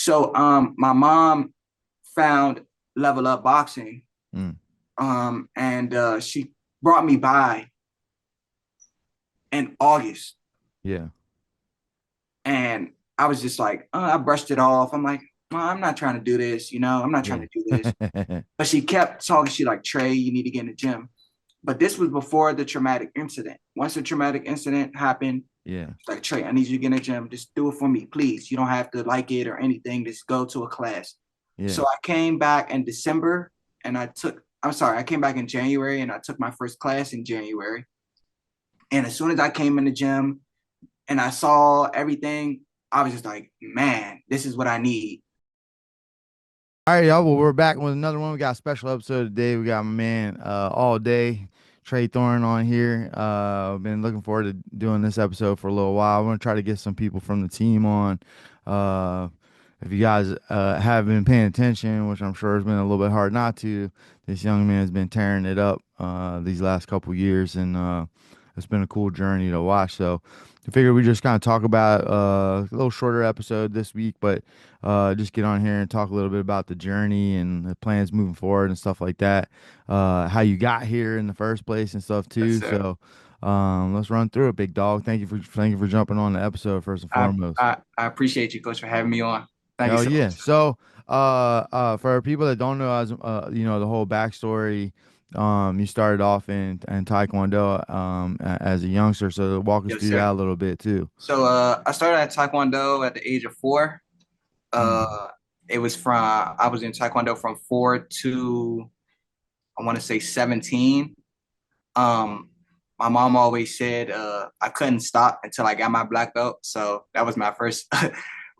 So my mom found Level Up Boxing, Mm, and she brought me by in August, yeah. and I was just like, I brushed it off. I'm like, Mom, I'm not trying to do this, I'm not trying Yeah. to do this. But she kept talking. She like, Trey, you need to get in the gym. But this was before the traumatic incident. Once the traumatic incident happened, Yeah. it's like, Trey, I need you to get in the gym. Just do it for me, please. You don't have to like it or anything. Just go to a class. Yeah. So I came back in December and I'm sorry, I came back in January and I took my first class in January. And as soon as I came in the gym and I saw everything, I was just like, man, this is what I need. All right, y'all. Well, we're back with another one. We got a special episode today. We got my man all day, Trey Thorne on here. I've been looking forward to doing this episode for a little while. I want to try to get some people from the team on. Uh, if you guys have been paying attention, which I'm sure has been a little bit hard not to, this young man has been tearing it up these last couple years, and it's been a cool journey to watch. So I figured we just kind of talk about a little shorter episode this week, but just get on here and talk a little bit about the journey and the plans moving forward and stuff like that. How you got here in the first place and stuff Yes, too. sir. So let's run through it, big dog. Thank you for jumping on the episode first and I, foremost. I appreciate you, Coach, for having me on. Thank you Hell so yeah. much. So, for people that don't know, as the whole backstory, you started off in Tae Kwon Do, as a youngster. So walk us Yes, through that sir. a little bit too. So I started at Tae Kwon Do at the age of 4. Mm. Uh, it was from I was in Taekwondo from 4 to I want to say 17. Um, my mom always said I couldn't stop until I got my black belt. So that was my first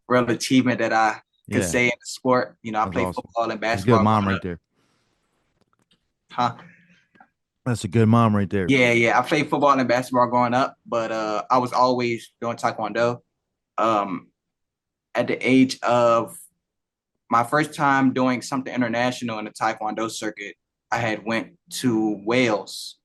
real achievement that I could Yeah, say in the sport. I that's played awesome. football and That's a good basketball mom growing right up. there. Huh? That's a good mom right there. Yeah, yeah. I played football and basketball growing up, but I was always doing Taekwondo. Um, at the age of my first time doing something international in the Taekwondo circuit, I had went to Wales,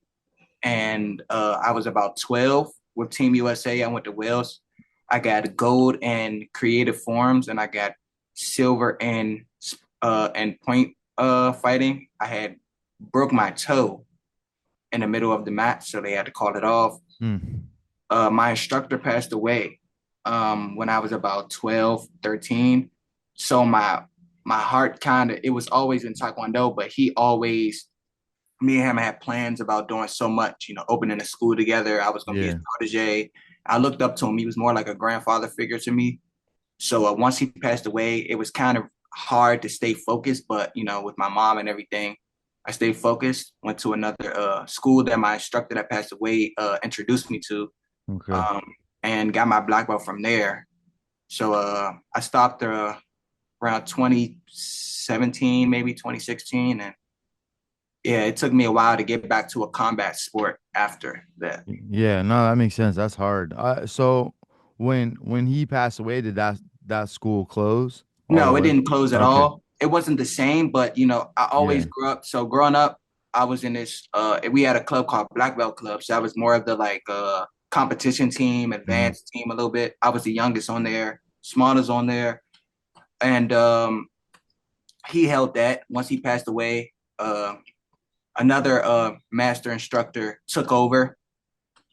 and I was about 12 with Team USA. I went to Wales. I got gold in creative forms, and I got silver in point fighting. I had broke my toe in the middle of the match, so they had to call it off. Mm. My instructor passed away when I was about 12, 13. So my heart kind of, it was always in Taekwondo, but he always, me and him had plans about doing so much, opening a school together. I was going to be his Yeah. protege. I looked up to him. He was more like a grandfather figure to me. So once he passed away, it was kind of hard to stay focused. But, with my mom and everything, I stayed focused, went to another school that my instructor that passed away introduced me to, Okay. um, and got my black belt from there. So I stopped around 2017, maybe 2016, and yeah, it took me a while to get back to a combat sport after that. Yeah. No, that makes sense. That's hard. So when he passed away, did that school close all the No, it way? didn't close at Okay. all. It wasn't the same, but I always Yeah. grew up. So growing up, I was in this. We had a club called Black Belt Club. So I was more of the like competition team, Hmm. advanced team a little bit. I was the youngest on there, smallest on there, and he held that. Once he passed away, another master instructor took over,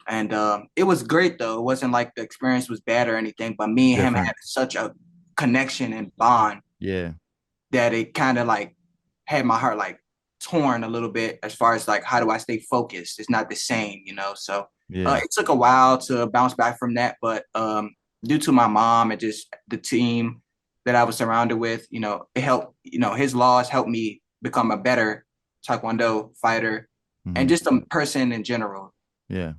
and it was great though. It wasn't like the experience was bad or anything, but me and him had Different. such a connection and bond Yeah. that it kind of like had my heart like torn a little bit as far as like how do I stay focused? It's not the same. So Yeah. it took a while to bounce back from that, but due to my mom and just the team that I was surrounded with, it helped. His laws helped me become a better Taekwondo fighter and Hmm. just a person in general. Yeah.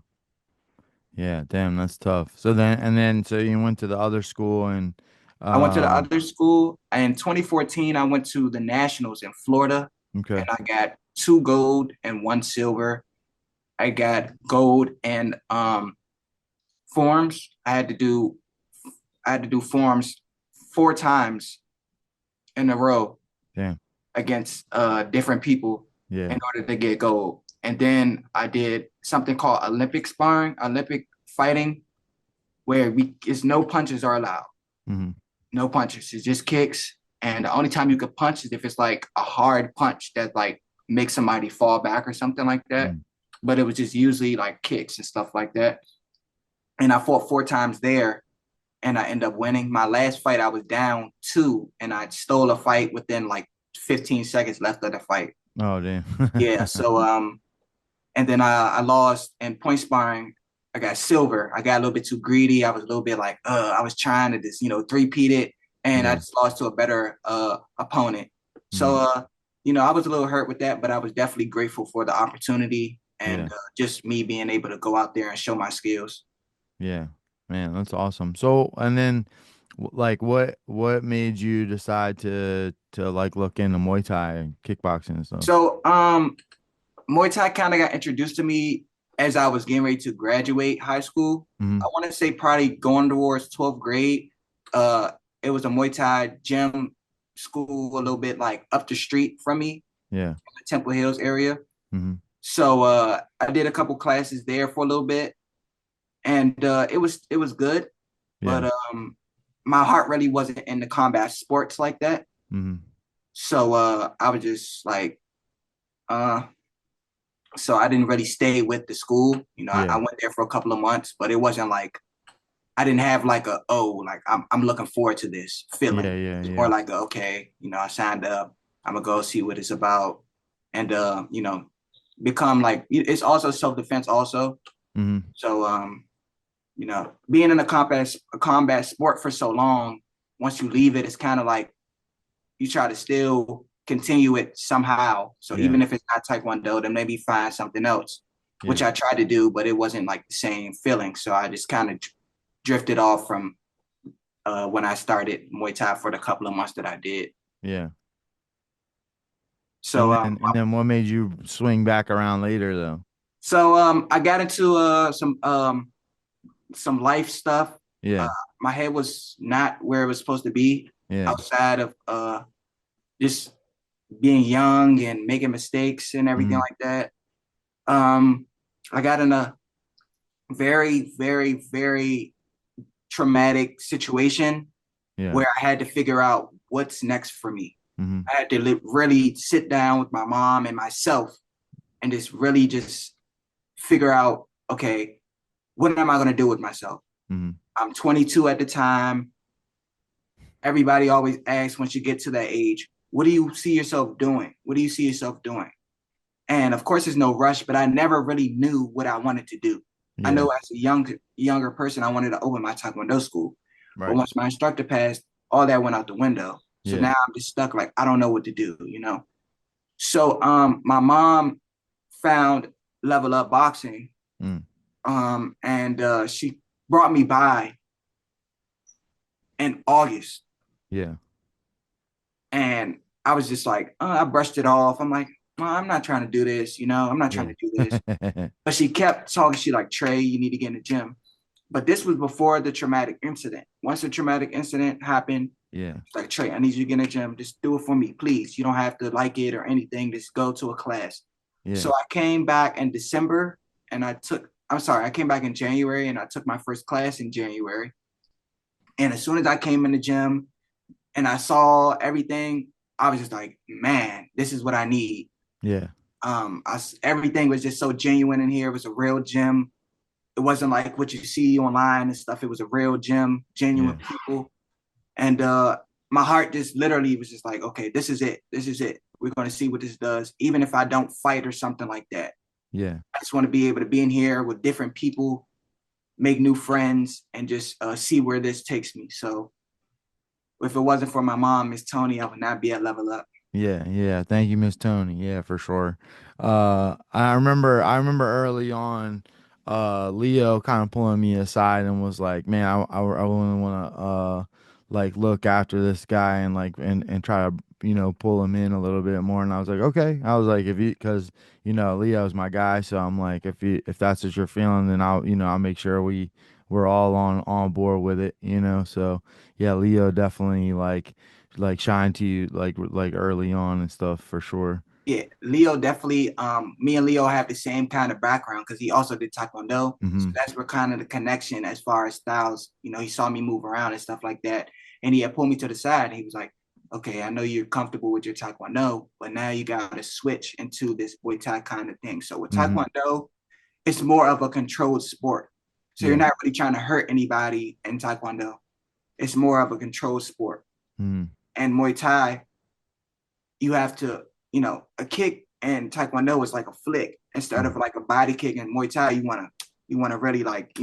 Yeah. Damn, that's tough. So you went to the other school and I went to the uh other school in 2014. I went to the Nationals in Florida, okay. and I got 2 gold and 1 silver. I got gold and forms. I had to do forms 4 times in a row Damn. against different people Yeah. in order to get gold. And then I did something called Olympic sparring, Olympic fighting, where we is no punches are allowed. Hmm. no punches. It's just kicks. And the only time you could punch is if it's like a hard punch that like makes somebody fall back or something like that. Mm. But it was just usually like kicks and stuff like that. And I fought 4 times there and I ended up winning. My last fight, I was down 2 and I stole a fight within like 15 seconds left of the fight. Oh, damn. Yeah. So and then I lost in point sparring. I got silver. I got a little bit too greedy. I was a little bit like, I was trying to just, three-peat it, and I Yeah. just lost to a better opponent. So, Mm. I was a little hurt with that, but I was definitely grateful for the opportunity and Yeah. just me being able to go out there and show my skills. Yeah. Man, that's awesome. So, and then like what made you decide to like look into Muay Thai and kickboxing and stuff? So, Muay Thai kind of got introduced to me as I was getting ready to graduate high school. I Hmm. want to say probably going towards 12th grade. Uh, it was a Muay Thai gym school a little bit like up the street from me, Yeah. in the Temple Hills area. Hmm. So I did a couple classes there for a little bit, and it was good. Yeah. But my heart really wasn't in the combat sports like that. Hmm. So I was just like, uh, so I didn't really stay with the school. I Yeah. went there for a couple of months, but it wasn't like I didn't have like like I'm looking forward to this Yeah. feeling. Yeah. It's more Yeah. like okay, I signed up. I'm gonna go see what it's about, and become like it's also self defense also. Hmm. So being in a combat sport for so long, once you leave it, it's kind of like you try to still continue it somehow. So Yeah. even if it's not Taekwondo, then maybe find something else, which Yeah. I tried to do, but it wasn't like the same feeling. So I just kind of drifted off from when I started Muay Thai for the couple of months that I did. Yeah. So And then what made you swing back around later though? I got into some life stuff. Uh, Yeah. my head was not where it was supposed to be Yeah. outside of just being young and making mistakes and everything Hmm. like that. Um, I got in a very, very, very traumatic situation Yeah. where I had to figure out what's next for me. Hmm. I had to really sit down with my mom and myself and just really just figure out, okay, what am I going to do with myself? Hmm. I'm 22 at the time. Everybody always asks once you get to that age, what do you see yourself doing? What do you see yourself doing? And of course, there's no rush, but I never really knew what I wanted to do. I Yeah. know as a younger person, I wanted to open my Taekwondo school. But Right. once my instructor passed, all that went out the window. So Yeah. now I'm just stuck, like, I don't know what to do. So my mom found Level Up Boxing, Mm. and she brought me by in August. Yeah. And I was just like, I brushed it off. I'm like, "Mom, I'm not trying to do this, I'm not trying Yeah. to do this." But she kept talking. She like, "Trey, you need to get in the gym." But this was before the traumatic incident. Once the traumatic incident happened, Yeah. it's like, "Trey, I need you to get in the gym. Just do it for me, please. You don't have to like it or anything. Just go to a class." Yeah. So I came back in December and I came back in January and I took my first class in January. And as soon as I came in the gym and I saw everything, I was just like, man, this is what I need. Yeah. Everything was just so genuine in here. It was a real gym. It wasn't like what you see online and stuff. It was a real gym, genuine Yeah. people. And my heart just literally was just like, okay, this is it. This is it. We're going to see what this does, even if I don't fight or something like that. Yeah. I just want to be able to be in here with different people, make new friends, and just see where this takes me. So if it wasn't for my mom, Miss Tony, I would not be at Level Up. Yeah, yeah. Thank you, Miss Tony. Yeah, for sure. I remember early on, Leo kind of pulling me aside and was like, "Man, I really want to like look after this guy and like and try to pull him in a little bit more." And I was like, "Okay." I was like, "If you because Leo's my guy, so I'm like, if that's what you're feeling, then I'll make sure we're all on board with it, So yeah, Leo definitely like shine to you like early on and stuff for sure. Yeah, Leo definitely. Me and Leo have the same kind of background because he also did Taekwondo. So Hmm. that's where kind of the connection as far as styles. He saw me move around and stuff like that, And he had pulled me to the side and he was like, okay, I know you're comfortable with your Taekwondo, but now you got to switch into this Muay Thai kind of thing. So with Mm-hmm. Taekwondo, it's more of a controlled sport. So you're Yeah. not really trying to hurt anybody in Taekwondo. It's more of a controlled sport. Mm-hmm. And Muay Thai, you have to, a kick and Taekwondo is like a flick instead of like a body kick. And Muay Thai, you wanna really like,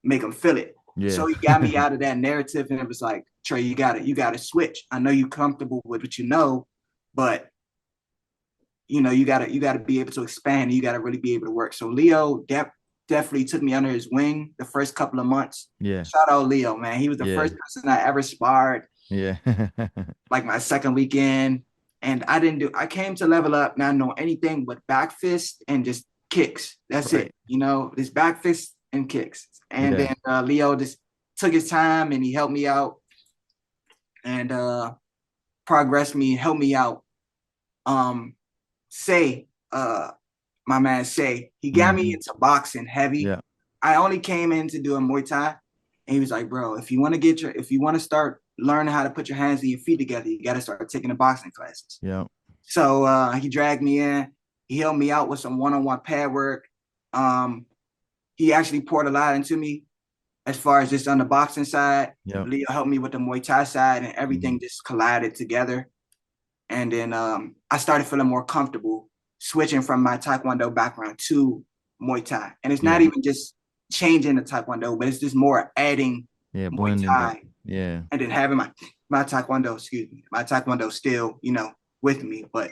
make them feel it. Yeah. So he got me out of that narrative, and it was like, Trey, you gotta switch. I know you're comfortable with what you know, but you gotta be able to expand. And you gotta really be able to work. So Leo definitely took me under his wing the first couple of months. Yeah. Shout out Leo, man. He was the Yeah. first person I ever sparred. Yeah. Like my second weekend, and I came to level up not knowing anything but back fist and just kicks. That's Right. it. This back fist and kicks. And Yeah. then Leo just took his time and he helped me out and progressed me, helped me out. Say, my man Say, he got me Mm-hmm. into boxing heavy. Yeah. I only came in to do a Muay Thai, and he was like, "Bro, if you want to start learning how to put your hands and your feet together, you got to start taking the boxing classes." Yeah. So he dragged me in. He helped me out with some one-on-one pad work. He actually poured a lot into me as far as just on the boxing side. Yeah. Leo helped me with the Muay Thai side, and Mm-hmm. everything just collided together. And then I started feeling more comfortable switching from my Taekwondo background to Muay Thai. And it's not Yeah. even just changing the Taekwondo, but it's just more adding Yeah. Muay Blending it. Thai Yeah. and then having my Taekwondo still, with me. But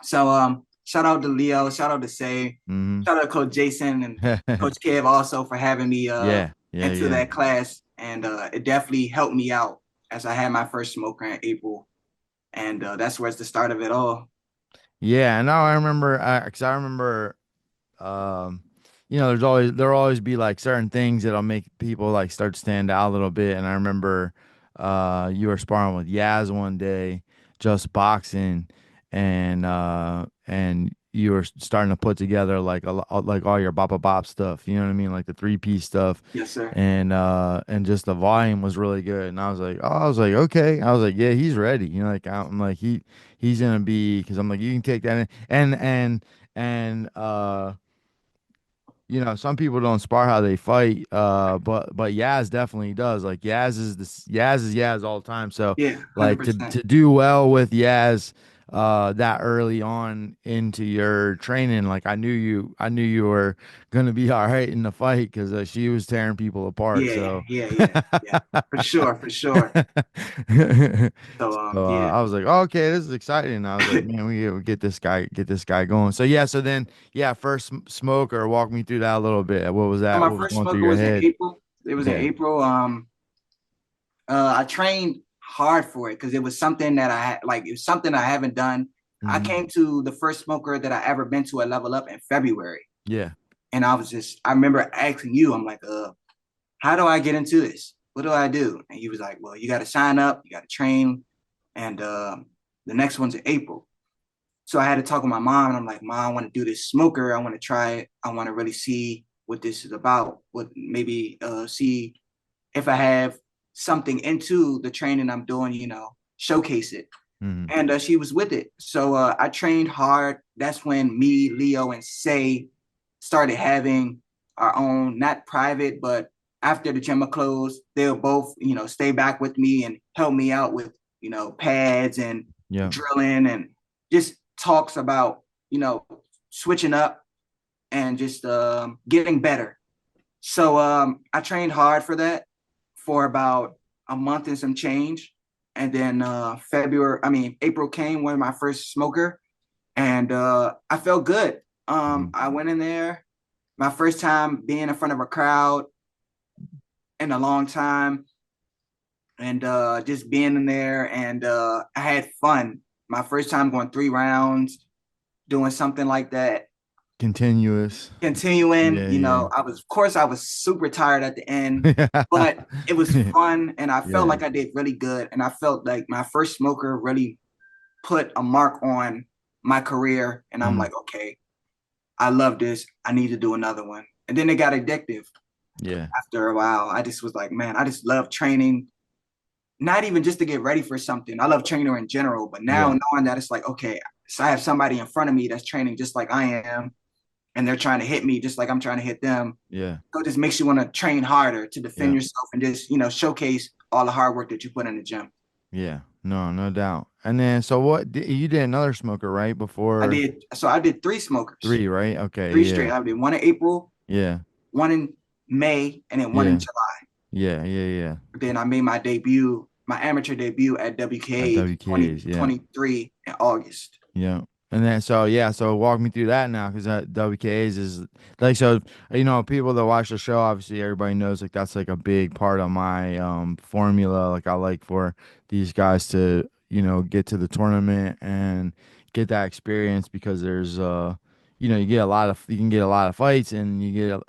so shout out to Leo, shout out to Say, Mm-hmm. shout out to Coach Jason and Coach Kev also for having me Yeah. Yeah. into Yeah. that class. And it definitely helped me out as I had my first smoker in April. And that's where it's the start of it all. Yeah. And now I remember, because I remember, um, there'll always be like certain things that'll make people like start to stand out a little bit. And I remember, you were sparring with Yaz one day, just boxing, and you were starting to put together like like all your bop bop stuff. You know what I mean, like the 3-piece stuff, Yes, sir. and just the volume was really good. And I was like, okay, I was like, yeah, he's ready. I'm like he's gonna be because I'm like you can take that in and some people don't spar how they fight, but Yaz definitely does. Like Yaz is Yaz all the time. So Yeah, like 100%. to do well with Yaz that early on into your training, like I knew you were gonna be all right in the fight because she was tearing people apart. Yeah, So yeah, yeah, yeah. For sure, for sure. So So yeah. I was like, oh, okay, this is exciting. I was like, man, we get this guy going. So yeah, so then yeah, first smoker, walk me through that a little bit. What was So that? my What was first going through smoker your was in head? April. It was in Yeah. April. I trained hard for it because it was something that it was something I haven't done. I Hmm. came to the first smoker that I ever been to a level up in February. Yeah. And I remember asking you, I'm like, how do I get into this? What do I do? And he was like, well, you got to sign up, you got to train, and the next one's in April. So I had to talk with my mom, and I'm like, Mom, I want to do this smoker. I want to try it. I want to really see what this is about. What maybe see if I have something into the training I'm doing. Showcase it. Hmm. And she was with it. So I trained hard. That's when me, Leo, and Say started having our own, not private, but after the gym closed, they'll both, stay back with me and help me out with, pads and Yeah. drilling and just talks about, switching up and just getting better. So I trained hard for that for about a month and some change. And then April came when my first smoker, and I felt good. Hmm. I went in there, my first time being in front of a crowd in a long time, and just being in there, and I had fun. My first time going 3 rounds, doing something like that, Continuous. continuing. Yeah. Yeah. I was super tired at the end, but it was fun, and I felt Yeah. like I did really good, and I felt like my first smoker really put a mark on my career, and I'm Mm. like, okay, I love this. I need to do another one. And then it got addictive Yeah. after a while. I just was like, man, I just love training. not even just to get ready for something. I love training in general, but now Yeah. knowing that it's like, okay, so I have somebody in front of me that's training just like I am, and they're trying to hit me just like I'm trying to hit them. Yeah. So it just makes you want to train harder to defend Yeah. yourself and just, showcase all the hard work that you put in the gym. Yeah. No, no doubt. And then, so you did another smoker, right? Before I did three smokers, three, right? Okay. three Yeah. straight. I did one in April, Yeah. one in May, and then one in Yeah. July. Yeah. Yeah. Yeah. Then I made my debut, my amateur debut at At WKA WKAs. Yeah. 2023 in August. Yeah. And then so yeah, so walk me through that now, because that WKAs is like, so people that watch the show, obviously everybody knows like that's like a big part of my formula. Like I like for these guys to, get to the tournament and get that experience, because there's you can get a lot of fights, and you get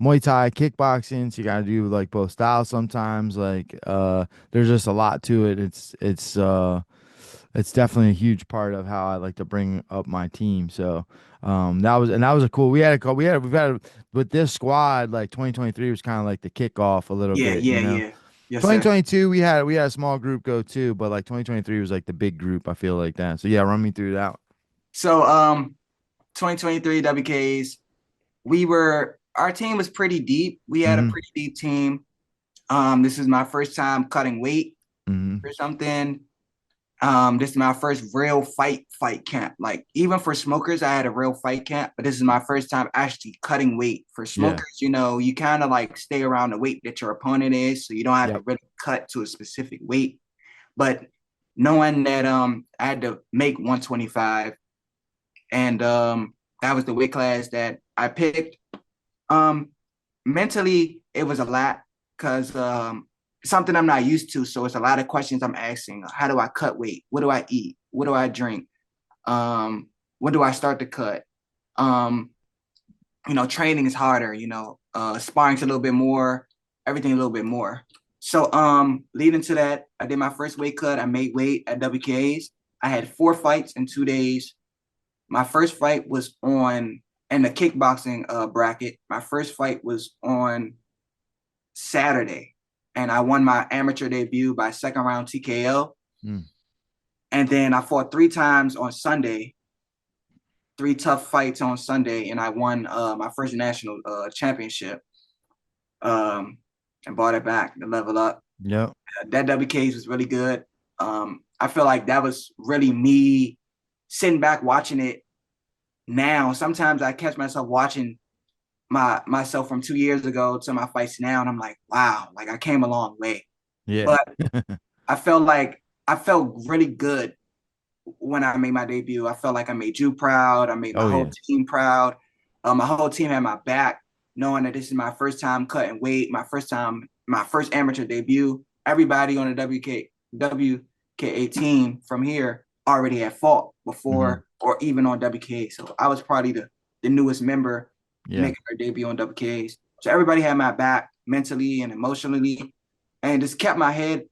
Muay Thai, kickboxing, so you gotta do like both styles sometimes. Like there's just a lot to it. It's definitely a huge part of how I like to bring up my team. So that was a cool. We've had with this squad, like 2023 was kind of like the kickoff a little Yeah, bit. yeah, yeah. Yes, sir. 2022 we had a small group go too, but like 2023 was like the big group. I feel like that. So yeah, run me through that. So 2023 WKs, our team was pretty deep. We had a Mm-hmm. pretty deep team. This is my first time cutting weight Mm-hmm. or something. This is my first real fight camp. Like even for smokers, I had a real fight camp, but this is my first time actually cutting weight. For Yeah. smokers, you kind of like stay around the weight that your opponent is, so you don't have to Yep. really cut to a specific weight. But knowing that I had to make 125, and that was the weight class that I picked. Um, Mentally, it was a lot because something I'm not used to. So it's a lot of questions I'm asking. How do I cut weight? What do I eat? What do I drink? When do I start to cut? Um, Training is harder. Sparring's a little bit more, everything a little bit more. So leading to that, I did my first weight cut. I made weight at WKAs. I had 4 fights in 2 days. My first fight was on in the kickboxing bracket. My first fight was on Saturday, and I won my amateur debut by second round TKO. Mm. And then I fought 3 times on Sunday, 3 tough fights on Sunday, and I won my first national championship, and brought it back to level up. Yep. That WKs was really good. I feel like that was really me sitting back watching it now. Sometimes I catch myself watching myself from 2 years ago to my fights now, and I'm like, wow, like I came a long way. Yeah. But I felt really good when I made my debut. I felt like I made you proud. I made my Oh whole yeah. team proud. My whole team had my back, knowing that this is my first time cutting weight, my first amateur debut. Everybody on the WKA team from here already had fought Mm-hmm. before or even on WKA. So I was probably the newest member Yeah. making her debut on WKAs. So everybody had my back mentally and emotionally, and just kept my head,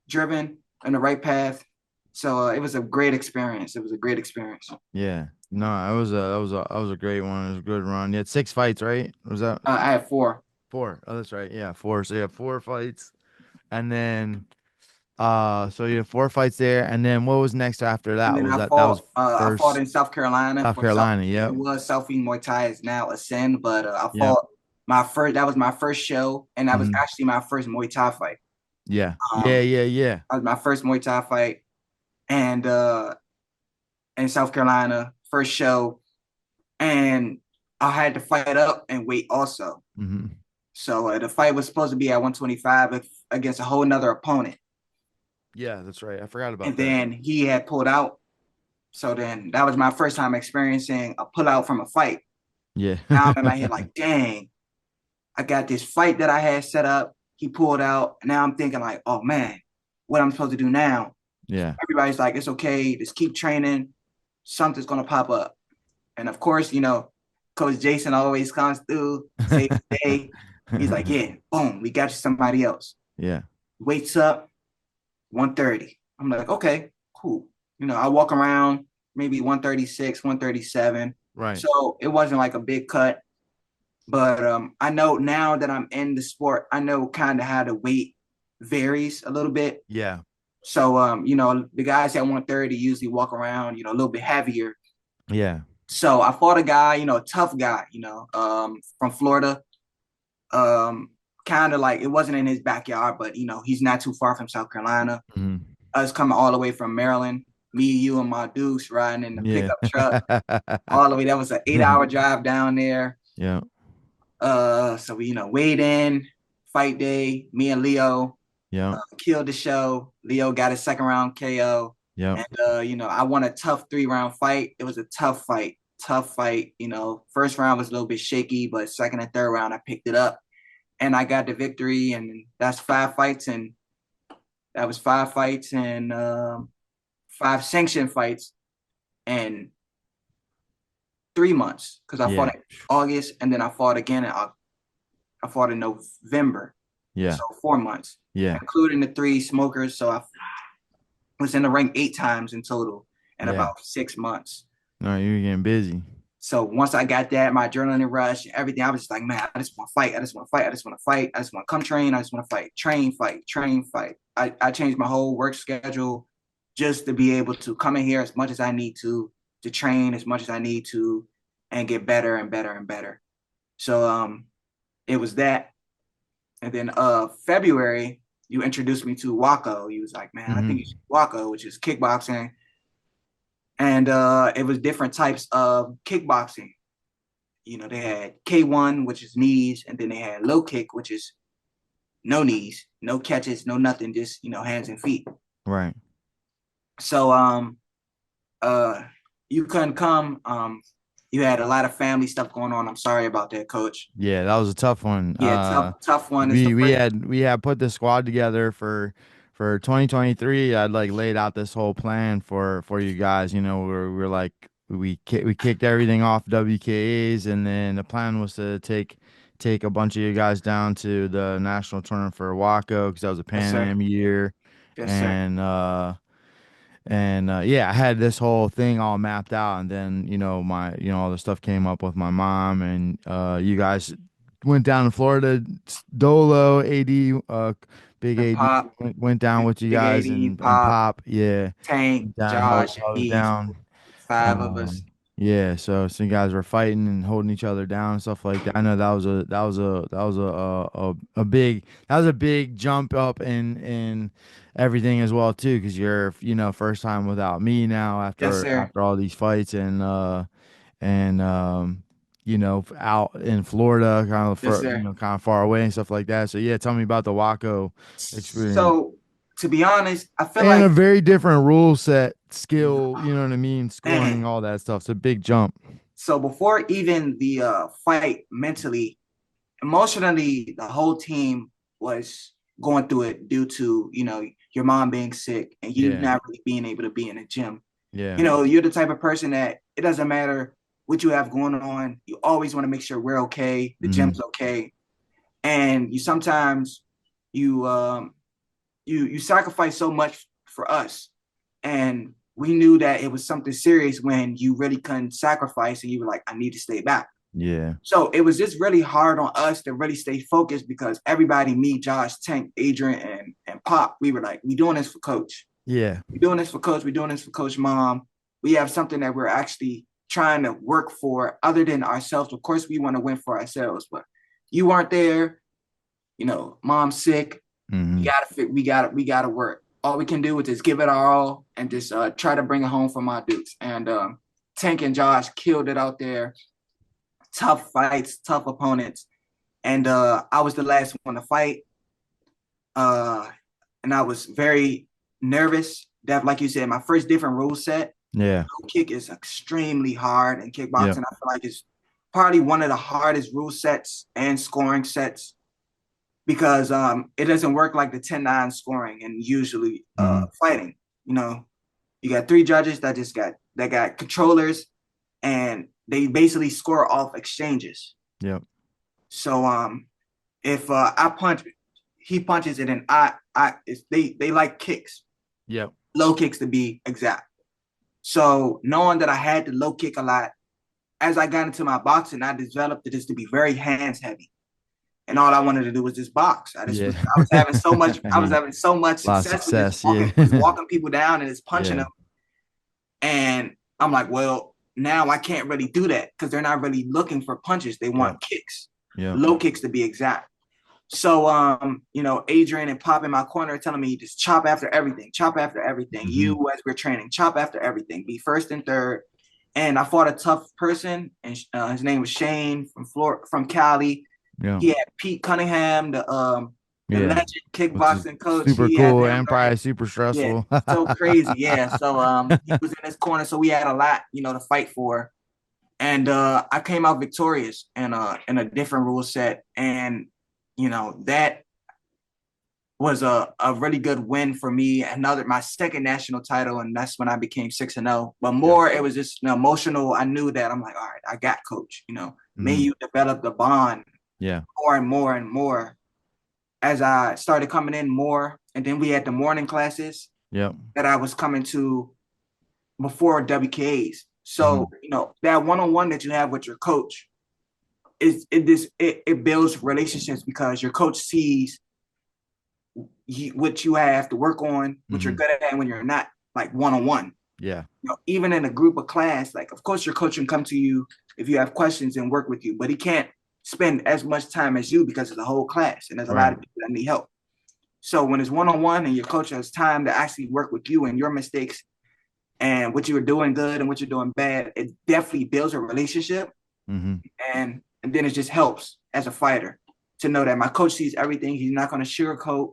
driven in the right path. So it was a great experience. It was a great experience. Yeah. No, that was a great one. It was a good run. You had 6 fights, right? Was that I had 4, four? Oh, that's right. Yeah, four. So you have 4 fights. And then so you have 4 fights there. And then what was next after and that? then Was that was I fought first in South Carolina South for South. Carolina? It Yep. was Southie Muay Thai is now Ascend, but I Yep. fought my first. That was my first show, and that was Hmm. actually my first Muay Thai fight. Yeah. Yeah. Um, Yeah. Yeah. that was my first Muay Thai fight, and in South Carolina, first show, and I had to fight up and weight also. Hmm. So the fight was supposed to be at 125 against a whole nother opponent. Yeah, that's right. I forgot about And that. then he had pulled out. So then that was my first time experiencing a pullout from a fight. Yeah. Now I'm in my head like, dang, I got this fight that I had set up. He pulled out. And now I'm thinking like, oh man, what I'm supposed to do now? Yeah. Everybody's like, it's okay. Just keep training. Something's going to pop up. And of course, Coach Jason always comes through, saves the day. He's like, yeah, boom, we got you somebody else. Yeah. Weights up, 130. I'm like, okay, cool. I walk around maybe 136, 137. Right. So it wasn't like a big cut. But I know now that I'm in the sport, I know kind of how to weight varies a little bit. Yeah. So the guys at 130 usually walk around, a little bit heavier. Yeah. So I fought a guy, a tough guy, from Florida. Kind of like it wasn't in his backyard, but he's not too far from South Carolina. Mhm. Us coming all the way from Maryland, me, you, and my deuce riding in the Yeah. pickup truck all the way. That was an 8-hour drive down there. Yeah. So we, weighed in, fight day, me and Leo Yeah. killed the show. Leo got a second round KO. Yeah. And I won a tough 3-round fight. It was a tough fight. Tough fight. First round was a little bit shaky, but second and third round I picked it up and I got the victory. And that's 5 fights, and that was 5 fights and 5 sanctioned fights and 3 months because I fought Yeah. in August and then I fought again I fought in November. Yeah. So 4 months, Yeah. including the 3 smokers. So I was in the ring 8 times in total in Yeah. about 6 months. No, you're getting busy. So once I got that, my adrenaline rush, everything, I was just like, man, I just want to fight. I just want to fight. I just want to fight. I just want to come train. I just want to fight. Train, fight, train, fight. I changed my whole work schedule just to be able to come in here as much as I need to train as much as I need to, and get better and better and better. So it was that. And then February, you introduced me to WAKO. You was like, man, I think you should WAKO, which is kickboxing. And it was different types of kickboxing. They had K1, which is knees, and then they had low kick, which is no knees, no catches, no nothing, just hands and feet. Right. So you couldn't come. You had a lot of family stuff going on. I'm sorry about that, Coach. Yeah, that was a tough one. Yeah, tough one. We had put the squad together for 2023. I'd like laid out this whole plan for you guys. We're like we kicked everything off WKAs, and then the plan was to take a bunch of you guys down to the national tournament for WAKO because that was a Yes, Pan sir. Am year, Yes, sir. and yeah, I had this whole thing all mapped out, and then all the stuff came up with my mom, and you guys went down to Florida. Dolo, AD, big And AD Pop, went down with you Big guys, 80, and Pop, Pop, yeah, Tank, went down, Josh, held us me, down. 5 of us. Yeah, so some guys were fighting and holding each other down and stuff like that. I know that was a big jump up in everything as well too, because you're first time without me now Yes, after sir. all these fights and out in Florida, kind of Yes, sir. kind of far away and stuff like that. So yeah, tell me about the WAKO experience. So to be honest, I feel And like a very different rule set, skill, you know what I mean? man, Scoring, all that stuff. It's a big jump. so before even the fight, mentally, emotionally, the whole team was going through it due to, your mom being sick and you Yeah. not really being able to be in the gym. Yeah. You're the type of person that it doesn't matter what you have going on. You always want to make sure we're okay, the Hmm. gym's okay. And you sometimes you you sacrifice so much for us. And we knew that it was something serious when you really couldn't sacrifice and you were like, I need to stay back. Yeah. So it was just really hard on us to really stay focused because everybody, me, Josh, Tank, Adrian, and Pop, we were like, we doing this for Coach. Yeah. We're doing this for Coach. We're doing this for Coach Mom. We have something that we're actually trying to work for other than ourselves. Of course, we want to win for ourselves, but you weren't there. Mom's sick. Hmm. We gotta work. All we can do is just give it our all and just try to bring it home for my dudes. And Tank and Josh killed it out there. Tough fights, tough opponents. And I was the last one to fight. And I was very nervous. That, like you said, my first different rule set. Yeah. Low kick is extremely hard in Yeah. kickboxing. I feel like it's probably one of the hardest rule sets and scoring sets because it doesn't work like the 10-9 scoring and usually Hmm. fighting. You got 3 judges that got controllers and they basically score off exchanges. Yep. So if I punch, he punches it, and they like kicks, Yep. low kicks to be exact. So knowing that I had to low kick a lot, as I got into my boxing, I developed this to be very hands heavy. and all I wanted to do was just box. Yeah. I was having so much, I was Yeah. having so much A lot of success with success. Yeah. just walking people down and just punching Yeah. them. And I'm like, well, now I can't really do that because they're not really looking for punches. They want Yep. kicks, Yep. low kicks to be exact. So, Adrian and Pop in my corner telling me just chop after everything, chop after everything. You, as we're training, chop after everything, be first and third. And I fought a tough person, and his name was Shane from Cali. Yeah. He had Pete Cunningham, the Yeah. legend Which is kickboxing coach. super He had cool him and right. probably super Yeah, stressful. so crazy. Yeah. So he was in his corner, so we had a lot, to fight for. And I came out victorious in a different rule set. And that was a really good win for me. My second national title, and that's when I became 6-0. But more, it was just emotional. I knew that I'm like, all right, I got coach. May you develop the bond more and more and more as I started coming in more. And then we had the morning classes that I was coming to before WKAs. So, that one-on-one that you have with your coach it builds relationships because your coach sees what you have to work on, what you're good at, and when you're not, like one-on-one. Yeah. Even in a group of class, like, of course your coach can come to you if you have questions and work with you, but he can't spend as much time as you because it's a whole class and there's a lot of people that need help. So when it's one-on-one and your coach has time to actually work with you and your mistakes and what you're doing good and what you're doing bad, it definitely builds a relationship. And then it just helps as a fighter to know that my coach sees everything. He's not going to sugarcoat.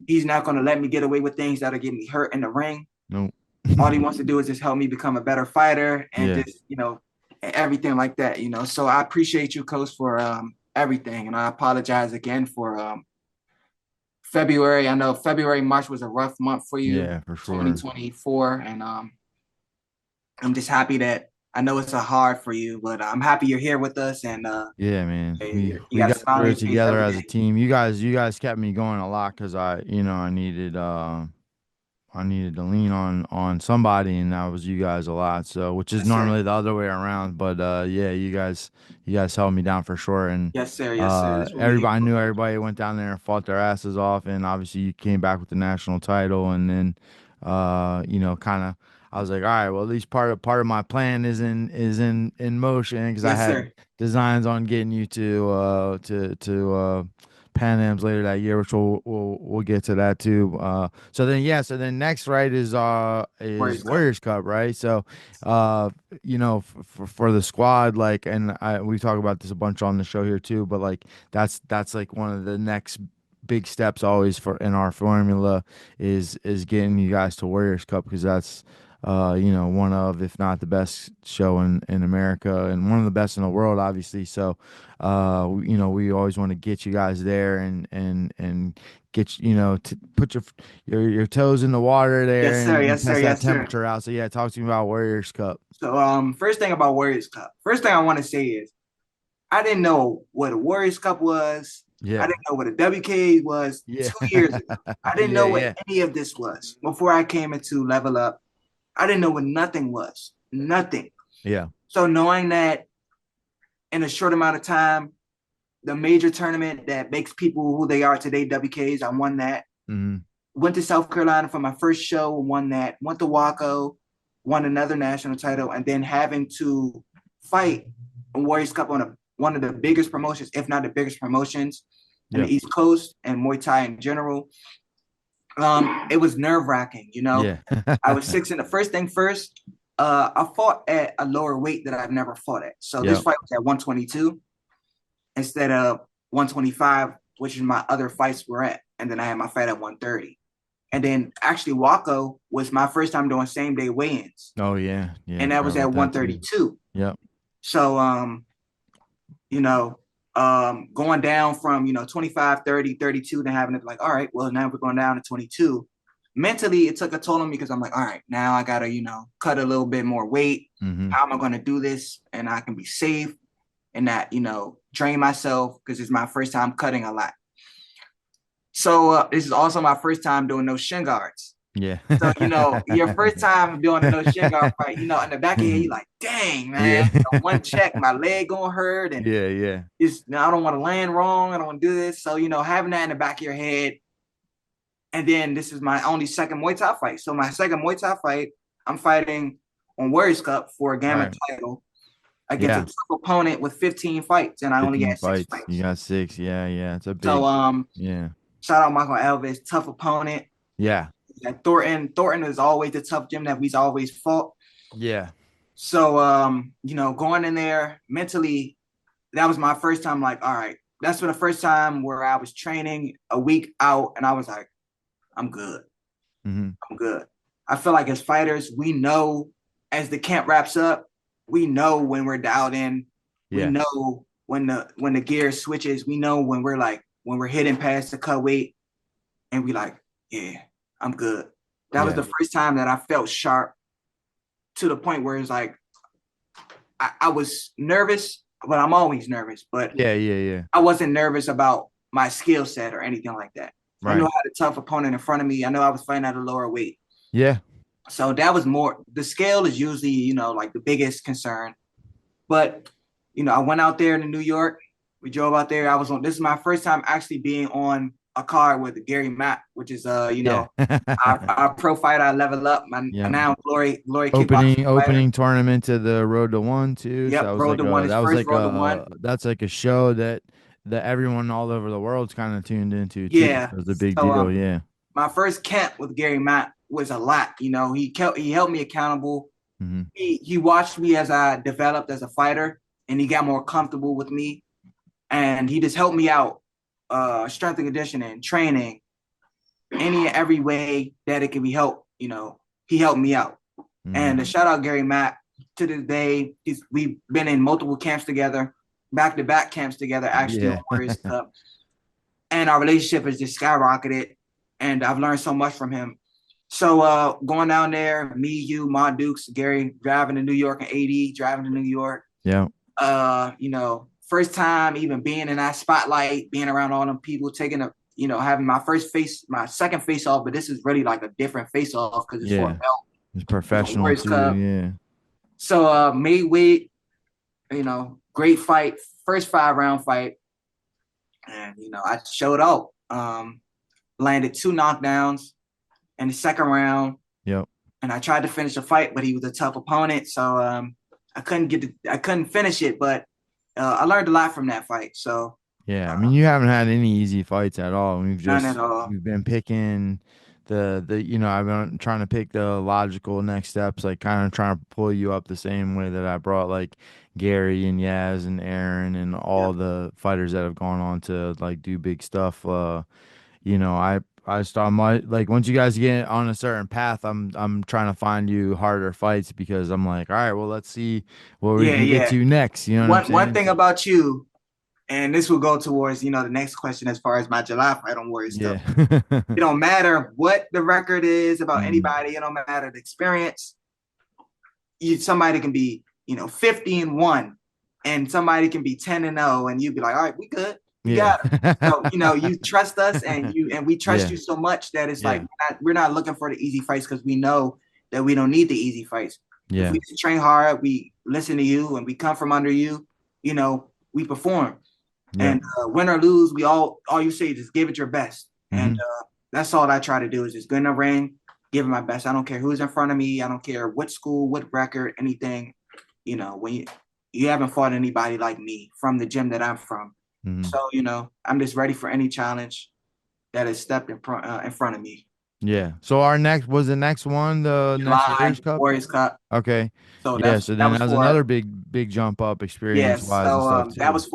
He's not going to let me get away with things that'll get me hurt in the ring. No. All he wants to do is just help me become a better fighter and just, everything like that, So I appreciate you, Coach, for everything. And I apologize again for February. I know February, March was a rough month for you. Yeah, for sure. 2024. And I'm just happy that I know it's a hard for you, but I'm happy you're here with us. And yeah, man, we got got through it together as a team. You guys kept me going a lot because I needed to lean on somebody, and that was you guys a lot. So, which is normally the other way around, but yeah, you guys held me down for sure. And yes, sir. That's what I knew everybody went down there and fought their asses off, and obviously you came back with the national title, and then kind of. I was like, all right, well, at least part of my plan is in motion because I had designs on getting you to Pan Ams later that year, which we'll get to that too. So then next right is Warriors Cup, right? So for the squad, like, and we talk about this a bunch on the show here too, but like that's like one of the next big steps always in our formula is getting you guys to Warriors Cup because that's one of, if not the best show in America and one of the best in the world, obviously. So, we always want to get you guys there and get to put your toes in the water there and test that temperature out. So yeah, talk to me about Warriors Cup. So first thing about Warriors Cup. First thing I want to say is I didn't know what a Warriors Cup was. Yeah. I didn't know what a WKA was 2 years ago. I didn't know what any of this was before I came into Level Up. I didn't know what nothing was. Nothing. Yeah. So knowing that in a short amount of time, the major tournament that makes people who they are today, WKAs, I won that. Went to South Carolina for my first show, won that. Went to WAKO, won another national title, and then having to fight a Warriors Cup on one of the biggest promotions, if not the biggest promotions in the East Coast and Muay Thai in general. It was nerve-wracking, I was 6 in the first thing first. I fought at a lower weight that I've never fought at. So this fight was at 122 instead of 125, which is my other fights were at. And then I had my fight at 130. And then actually WAKO was my first time doing same day weigh-ins. Oh yeah. Yeah. And that was at 132. Yep. So going down from 25, 30, 32, then having it like, all right, well, now we're going down to 22. Mentally, it took a toll on me because I'm like, all right, now I gotta cut a little bit more weight. How am I going to do this and I can be safe and not drain myself because it's my first time cutting a lot. So this is also my first time doing those shin guards. Yeah. So, your first time doing a no shin guard fight, in the back of your head, you're like, dang, man, Yeah. one check, my leg gonna hurt. And Yeah, yeah. I don't want to land wrong. I don't want to do this. So, having that in the back of your head. And then this is my only second Muay Thai fight. So my second Muay Thai fight, I'm fighting on Warriors Cup for a Gamma Right. title against a Yeah. tough opponent with 15 fights, and I only 15 had six fights. You fights. got six. Yeah, yeah. It's a So big, yeah. shout out Michael Alves, tough opponent. Yeah. And Thornton is always the tough gym that we've always fought. Yeah. So going in there mentally, that was my first time. Like, all right, that's for the first time where I was training a week out, and I was like, I'm good. Mm-hmm. I'm good. I feel like as fighters, we know as the camp wraps up, we know when we're dialed in. We Yeah. know when the gear switches. We know when we're hitting past the cut weight, and we like, yeah, I'm good. That was Yeah. the first time that I felt sharp to the point where it's like I was nervous, but I'm always nervous. But Yeah, yeah, yeah. I wasn't nervous about my skill set or anything like that. I Right. knew I had a tough opponent in front of me. I know I was fighting at a lower weight. Yeah. So that was more, the scale is usually, like the biggest concern. But, I went out there in New York. We drove out there. This is my first time actually being on a car with Gary Mack, which is, Yeah. our pro fighter, I level up. My Yeah. now glory kickboxing fighter. Opening tournament to the Road to One too. So Yep, that was Road like to One, his first Road to One. that's like a show that everyone all over the world's kind of tuned into too. Yeah. So it was a big So deal. Yeah. my first camp with Gary Mack was a lot. He held me accountable. Mm-hmm. He watched me as I developed as a fighter, and he got more comfortable with me, and he just helped me out, strength and conditioning, training, any and every way that it can be helped. He helped me out. Mm-hmm. And shout out Gary Mack. To this day, we've been in multiple camps together, back-to-back camps together, actually on Warriors Cup, and our relationship has just skyrocketed, and I've learned so much from him. So going down there, me, you, Ma Dukes, Gary, driving to New York, and AD driving to New York. Yeah. First time even being in that spotlight, being around all them people, taking having my second face off, but this is really like a different face off because it's for a belt. It's professional too. Cup. Yeah. So made weight, great fight, first 5-round fight, and I showed up. Landed 2 knockdowns in the second round. Yep. And I tried to finish the fight, but he was a tough opponent, so I couldn't finish it. But I learned a lot from that fight. So yeah, I mean, you haven't had any easy fights at all. None at all. We've been picking the I've been trying to pick the logical next steps, like kind of trying to pull you up the same way that I brought like Gary and Yaz and Aaron and all the fighters that have gone on to like do big stuff. I start my like once you guys get on a certain path, I'm trying to find you harder fights because I'm like, all right, well, let's see what we can get to next. You know what I'm saying? One thing about you, and this will go towards the next question as far as my July fight on Warriors stuff. It don't matter what the record is about anybody. It don't matter the experience. Somebody can be 50-1, and somebody can be 10-0, and you'd be like, all right, we good. We got it. So you trust us, and we trust you so much that it's like we're not looking for the easy fights because we know that we don't need the easy fights. Yeah. If we train hard, we listen to you, and we come from under you. We perform. Yeah. And win or lose, all you say is just give it your best. Mm-hmm. And that's all I try to do is just go in the ring, give it my best. I don't care who's in front of me. I don't care what school, what record, anything. When you haven't fought anybody like me from the gym that I'm from. Mm-hmm. So, I'm just ready for any challenge that is stepped in front of me. Yeah. So the next one, the next Warriors Cup. Okay. So so then that was another big jump up experience wise. Yeah, so that was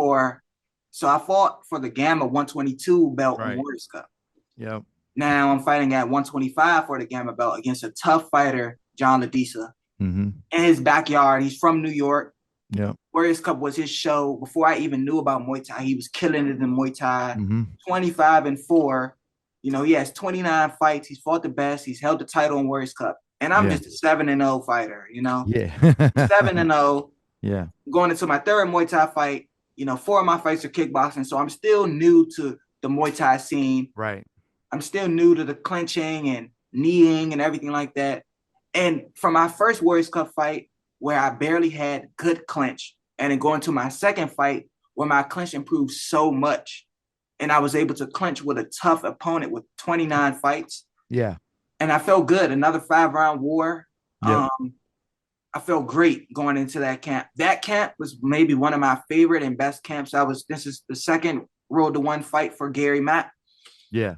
so I fought for the Gamma 122 belt in Warriors Cup. Yep. Now I'm fighting at 125 for the Gamma belt against a tough fighter, John Ladisa. Mm-hmm. In his backyard. He's from New York. Yeah. Warriors Cup was his show. Before I even knew about Muay Thai, he was killing it in Muay Thai. Mm-hmm. 25-4. He has 29 fights. He's fought the best. He's held the title in Warriors Cup. And I'm just a 7-0 fighter, Yeah. 7-0. Yeah. Going into my third Muay Thai fight, 4 of my fights are kickboxing. So I'm still new to the Muay Thai scene. Right. I'm still new to the clinching and kneeing and everything like that. And from my first Warriors Cup fight, where I barely had good clinch, and then going to my second fight, where my clinch improved so much, and I was able to clinch with a tough opponent with 29 fights. Yeah. And I felt good. Another 5-round war. Yep. I felt great going into that camp. That camp was maybe one of my favorite and best camps. This is the second Road to One fight for Gary Matt. Yeah.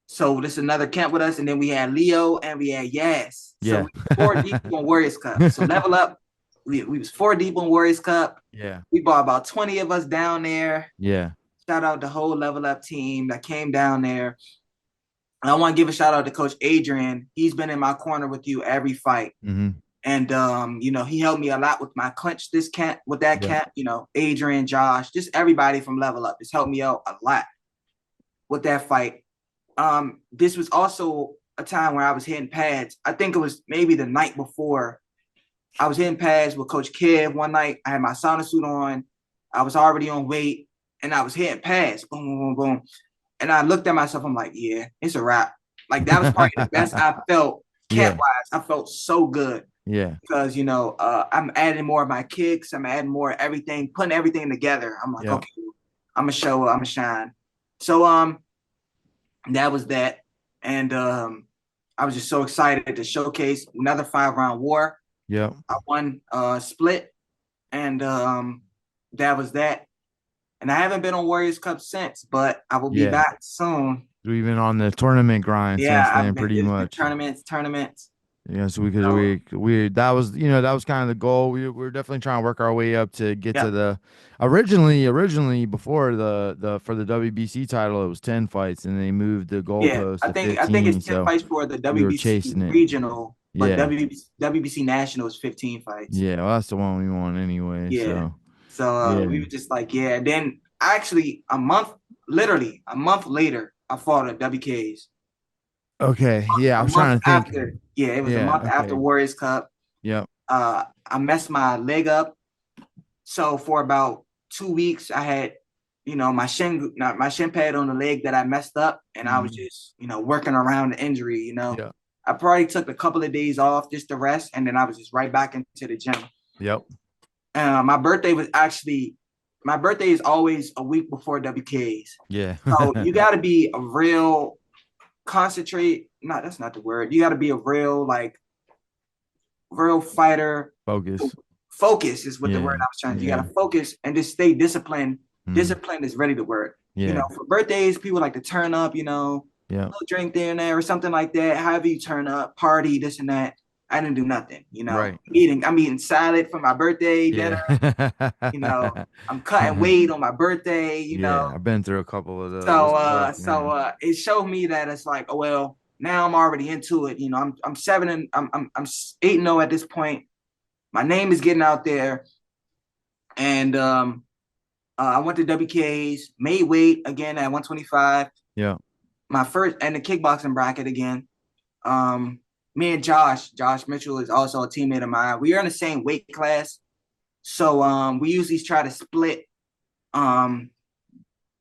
So this is another camp with us. And then we had Leo and we had Yaz. Yeah. So we were 4 deep on Warriors Cup. So level up. We was 4 deep on Warriors Cup. Yeah. We brought about 20 of us down there. Yeah. Shout out the whole level up team that came down there. And I want to give a shout out to Coach Adrian. He's been in my corner with you every fight. Mm-hmm. And he helped me a lot with my clinch camp. Adrian, Josh, just everybody from Level Up just helped me out a lot with that fight. This was also a time where I was hitting pads. I think it was maybe the night before. I was hitting pads with Coach Kev one night. I had my sauna suit on. I was already on weight, and I was hitting pads. Boom, boom, boom, boom. And I looked at myself. I'm like, yeah, it's a wrap. Like, that was probably the best I felt camp-wise. I felt so good. Yeah. Because, I'm adding more of my kicks. I'm adding more of everything, putting everything together. I'm like, okay, I'm going to show up. I'm going to shine. So that was that. And I was just so excited to showcase another 5-round war. Yeah. I won split. And that was that. And I haven't been on Warriors Cup since, but I will be back soon. We've been on the tournament grind since then, pretty much. Tournaments. Yeah, so because we that was kind of the goal. We were definitely trying to work our way up to get to the originally before the for the WBC title it was 10 fights and they moved the goalpost to 15. I think it's 10 fights for the WBC regional, but WBC national is 15 fights. Yeah, well, that's the one we want anyway. Yeah. So we were just like, and then actually a month later I fought at WKA's. Okay. Yeah, I was trying to think. It was a month after Warriors Cup. Yep. I messed my leg up. So for about 2 weeks, I had, my shin pad on the leg that I messed up, and I was just, working around the injury. I probably took a couple of days off just to rest, and then I was just right back into the gym. Yep. My birthday is always a week before WKA's. Yeah. So you got to be a real concentrate. No, that's not the word. You got to be a real fighter. Focus is what the word I was trying to. You got to focus and just stay disciplined. Discipline is really the word. For birthdays, people like to turn up, a little drink there and there or something like that. However you turn up, party, this and that. I didn't do nothing, Right. I'm eating salad for my birthday dinner. I'm cutting weight on my birthday, I've been through a couple of those. So it showed me that it's like, oh well, now I'm already into it. I'm 8-0 at this point. My name is getting out there. And I went to WKA's, made weight again at 125. Yeah. My first and the kickboxing bracket again. Me and Josh Mitchell is also a teammate of mine. We are in the same weight class. So we usually try to split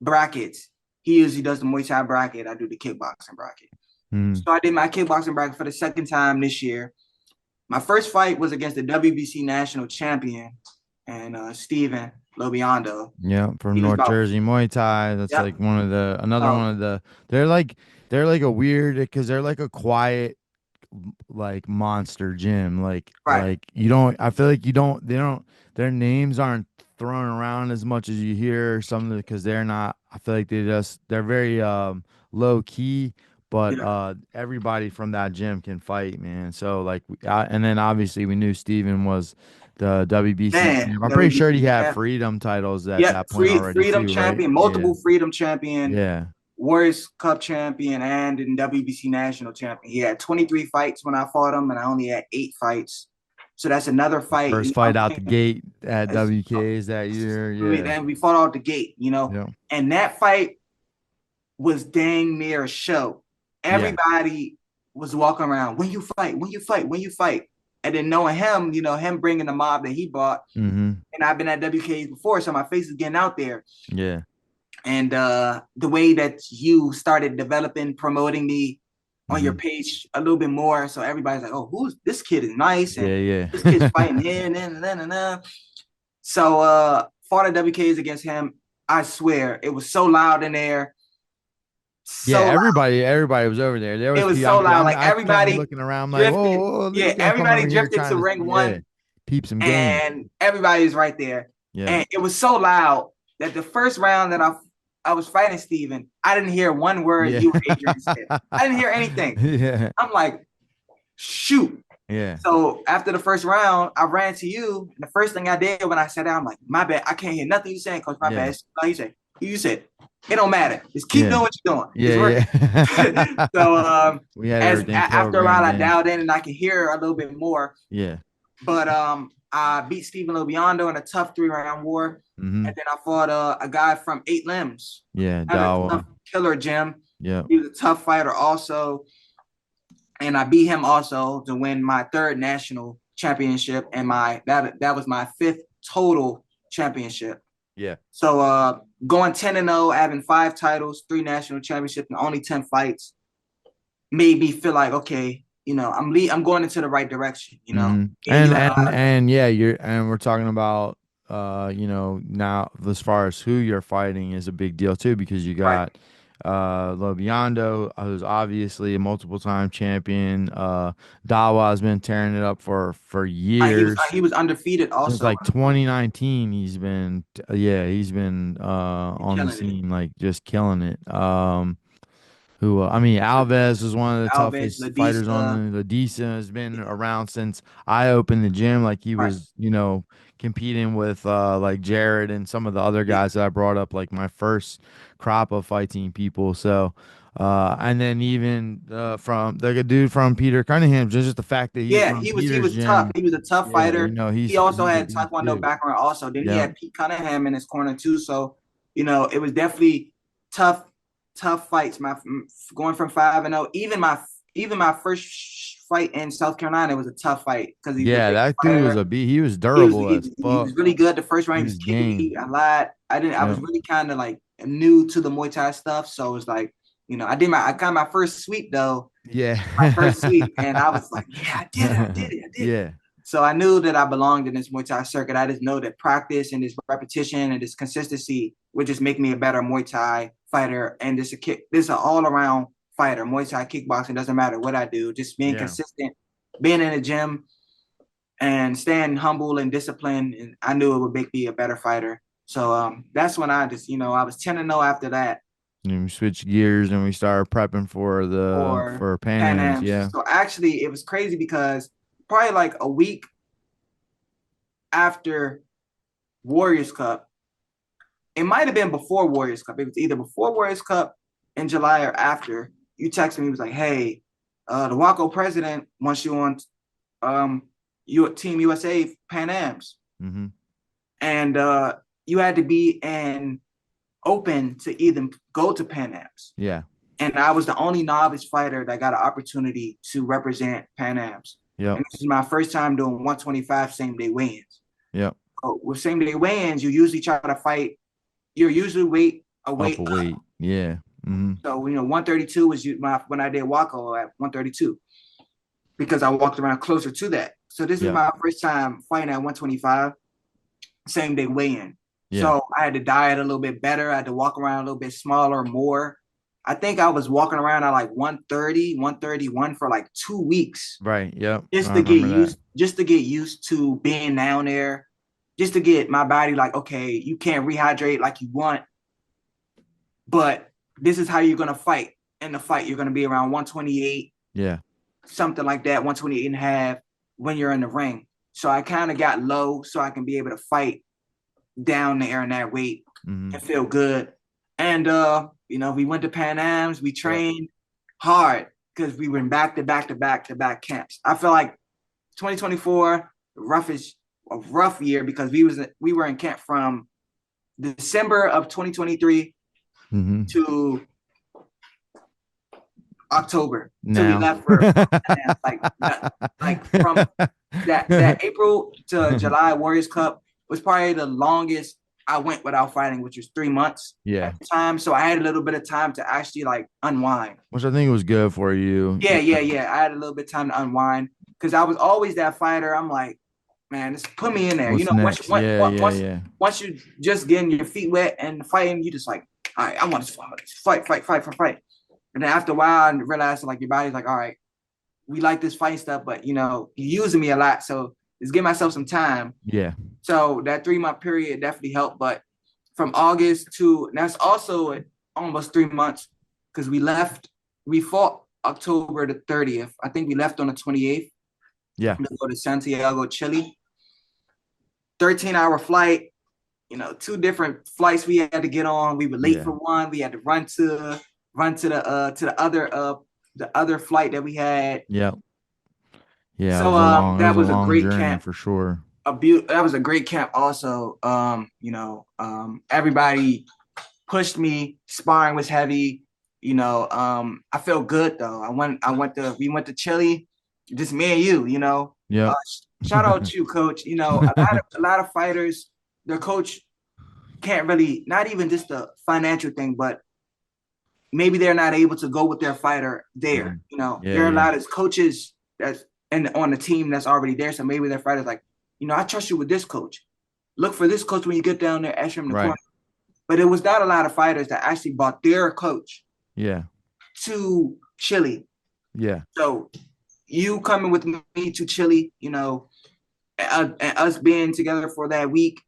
brackets. He usually does the Muay Thai bracket. I do the kickboxing bracket. So I did my kickboxing bracket for the second time this year. My first fight was against the WBC National Champion and Steven Lobiando. Yeah, from North Jersey Muay Thai. That's like one of the they're like a weird because they're like a quiet like monster gym. Like I feel like their names aren't thrown around as much as you hear some because they're not. I feel like they're very low key. But everybody from that gym can fight, man. So like, and then obviously we knew Steven was the WBC champ. I'm pretty sure he had freedom titles at that point already. Freedom champion, right? multiple freedom champion. Yeah. Warriors Cup champion and in WBC national champion. He had 23 fights when I fought him, and I only had 8 fights. So that's another fight. First fight out the gate at WKA's that year. Yeah. And we fought out the gate, And that fight was dang near a show. Everybody was walking around, when you fight. And then knowing him, him bringing the mob that he brought. And I've been at WKA's before, so my face is getting out there. Yeah. And the way that you started developing, promoting me, on your page a little bit more. So everybody's like, oh, who's this kid is nice. And Yeah. this kid's fighting in and. So fought at WKAs against him. I swear, it was so loud in there. Yeah, So everybody was over there. There it was was people. so loud. Like I kept everybody looking around, like, drifted. whoa, look Yeah, at them coming everybody over here drifted to trying to, ring one, peep some game. and everybody's right there. Yeah. And it was so loud that the first round that I was fighting Steven, I didn't hear one word you or Adrian said. I didn't hear anything. Yeah. I'm like, shoot. Yeah. So after the first round, I ran to you. And the first thing I did when I sat down, I'm like, my bad. I can't hear nothing you saying, Coach. My bad. Like you said, it don't matter. Just keep doing what you're doing. Yeah. So we had after a while, I dialed in and I could hear a little bit more. Yeah. But I beat Steven Lobiando in a tough 3-round war. And then I fought a guy from 8 Limbs. Yeah, Dawa. Killer Jim. Yeah. He was a tough fighter also. And I beat him also to win my 3rd national championship and that was my 5th total championship. Yeah. So going 10-0, having 5 titles, 3 national championships, and only 10 fights made me feel like, okay, I'm going into the right direction, And we're talking about now as far as who you're fighting is a big deal too, because you got Lobiando, who's obviously a multiple-time champion. Dawa has been tearing it up for years. He was undefeated also. Since like 2019, he's been on the scene, like just killing it. Alves is one of the toughest fighters on the Ladisa, has been around since I opened the gym. Like he was, competing with like Jared and some of the other guys that I brought up, like my first crop of fighting people. So, and then even from the dude from Peter Cunningham, just the fact that he was gym, tough. He was a tough fighter. He also had Tae Do background also. Then he had Pete Cunningham in his corner too. So, it was definitely tough fights. Going from 5-0, even my first fight in South Carolina was a tough fight because that dude was he was durable. He was really good. The first round he was kicking me. I lied. I was really kind of like new to the Muay Thai stuff, so it was like, I got my first sweep though. Yeah, my first sweep, and I was like, yeah, I did it. Yeah. So I knew that I belonged in this Muay Thai circuit. I just know that practice and this repetition and this consistency would just make me a better Muay Thai fighter. And this is an all-around fighter. Muay Thai, kickboxing, doesn't matter what I do. Just being consistent, being in the gym, and staying humble and disciplined. And I knew it would make me a better fighter. So that's when I just, I was 10-0 after that. And we switched gears and we started prepping for Pan Ams. Yeah. So actually, it was crazy because probably like a week after Warriors Cup, it might have been before Warriors Cup. It was either before Warriors Cup in July or after. You texted me, he was like, hey, the WAKO president wants you on Team USA Pan Ams. And you had to be an open to even go to Pan Ams. Yeah. And I was the only novice fighter that got an opportunity to represent Pan Ams. Yeah. And this is my first time doing 125 same-day weigh-ins. Yeah. With same-day weigh-ins, you usually try to fight. You're usually weight up. Yeah. So 132 was when I did WAKO at 132 because I walked around closer to that. So this is my first time fighting at 125 same-day weigh-in. Yeah. So I had to diet a little bit better. I had to walk around a little bit smaller, more. I think I was walking around at like 130, 131 for like 2 weeks. Right. Yeah. Just to get used to being down there, just to get my body like, okay, you can't rehydrate like you want, but this is how you're gonna fight. In the fight, you're gonna be around 128. Yeah. Something like that, 128 and a half when you're in the ring. So I kind of got low so I can be able to fight down there in that weight and feel good. And we went to Pan Ams, we trained hard because we were in back-to-back camps. I feel like 2024, a rough year because we were in camp from December of 2023 to October. So we left for like from that April to July Warriors Cup was probably the longest I went without fighting, which was 3 months Yeah. at the time. So I had a little bit of time to actually like unwind. Which I think was good for you. Yeah. I had a little bit of time to unwind because I was always that fighter. I'm like, man, just put me in there. You What's know, next? Yeah. once you just getting your feet wet and fighting, you just like, all right, I want to fight. And then after a while, I realized like your body's like, all right, we like this fight stuff, but you know, you're using me a lot. So just give myself some time. Yeah. So that 3 month period definitely helped. But from August to that's also almost 3 months because we fought October the 30th. I think we left on the 28th. Yeah. To go to Santiago, Chile. 13-hour flight, you know, 2 different flights we had to get on. We were late for one. We had to run to the other flight that we had. Yeah. Yeah. So that was a long great journey camp. for sure. That was a great camp also. Everybody pushed me. Sparring was heavy. I felt good though. We went to Chile, just me and you know. Yeah. Shout out to you, coach. You know, a lot of fighters, their coach can't really, not even just the financial thing, but maybe they're not able to go with their fighter there. You know, there are a lot of coaches that's on the team that's already there. So maybe their fighter's like, you know, I trust you with this coach. Look for this coach when you get down there, ask him the corner. But it was not a lot of fighters that actually brought their coach to Chile. Yeah. So you coming with me to Chile, you know, and us being together for that week,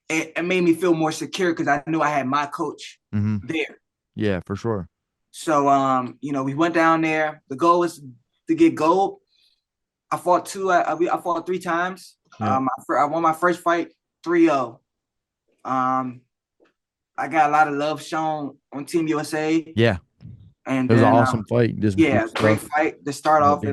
it made me feel more secure because I knew I had my coach there. Yeah, for sure. So, we went down there. The goal was to get gold. I fought 3 times. Yeah. I won my first fight 3-0. I got a lot of love shown on Team USA. Yeah. And it was an awesome fight. Great fight to start off.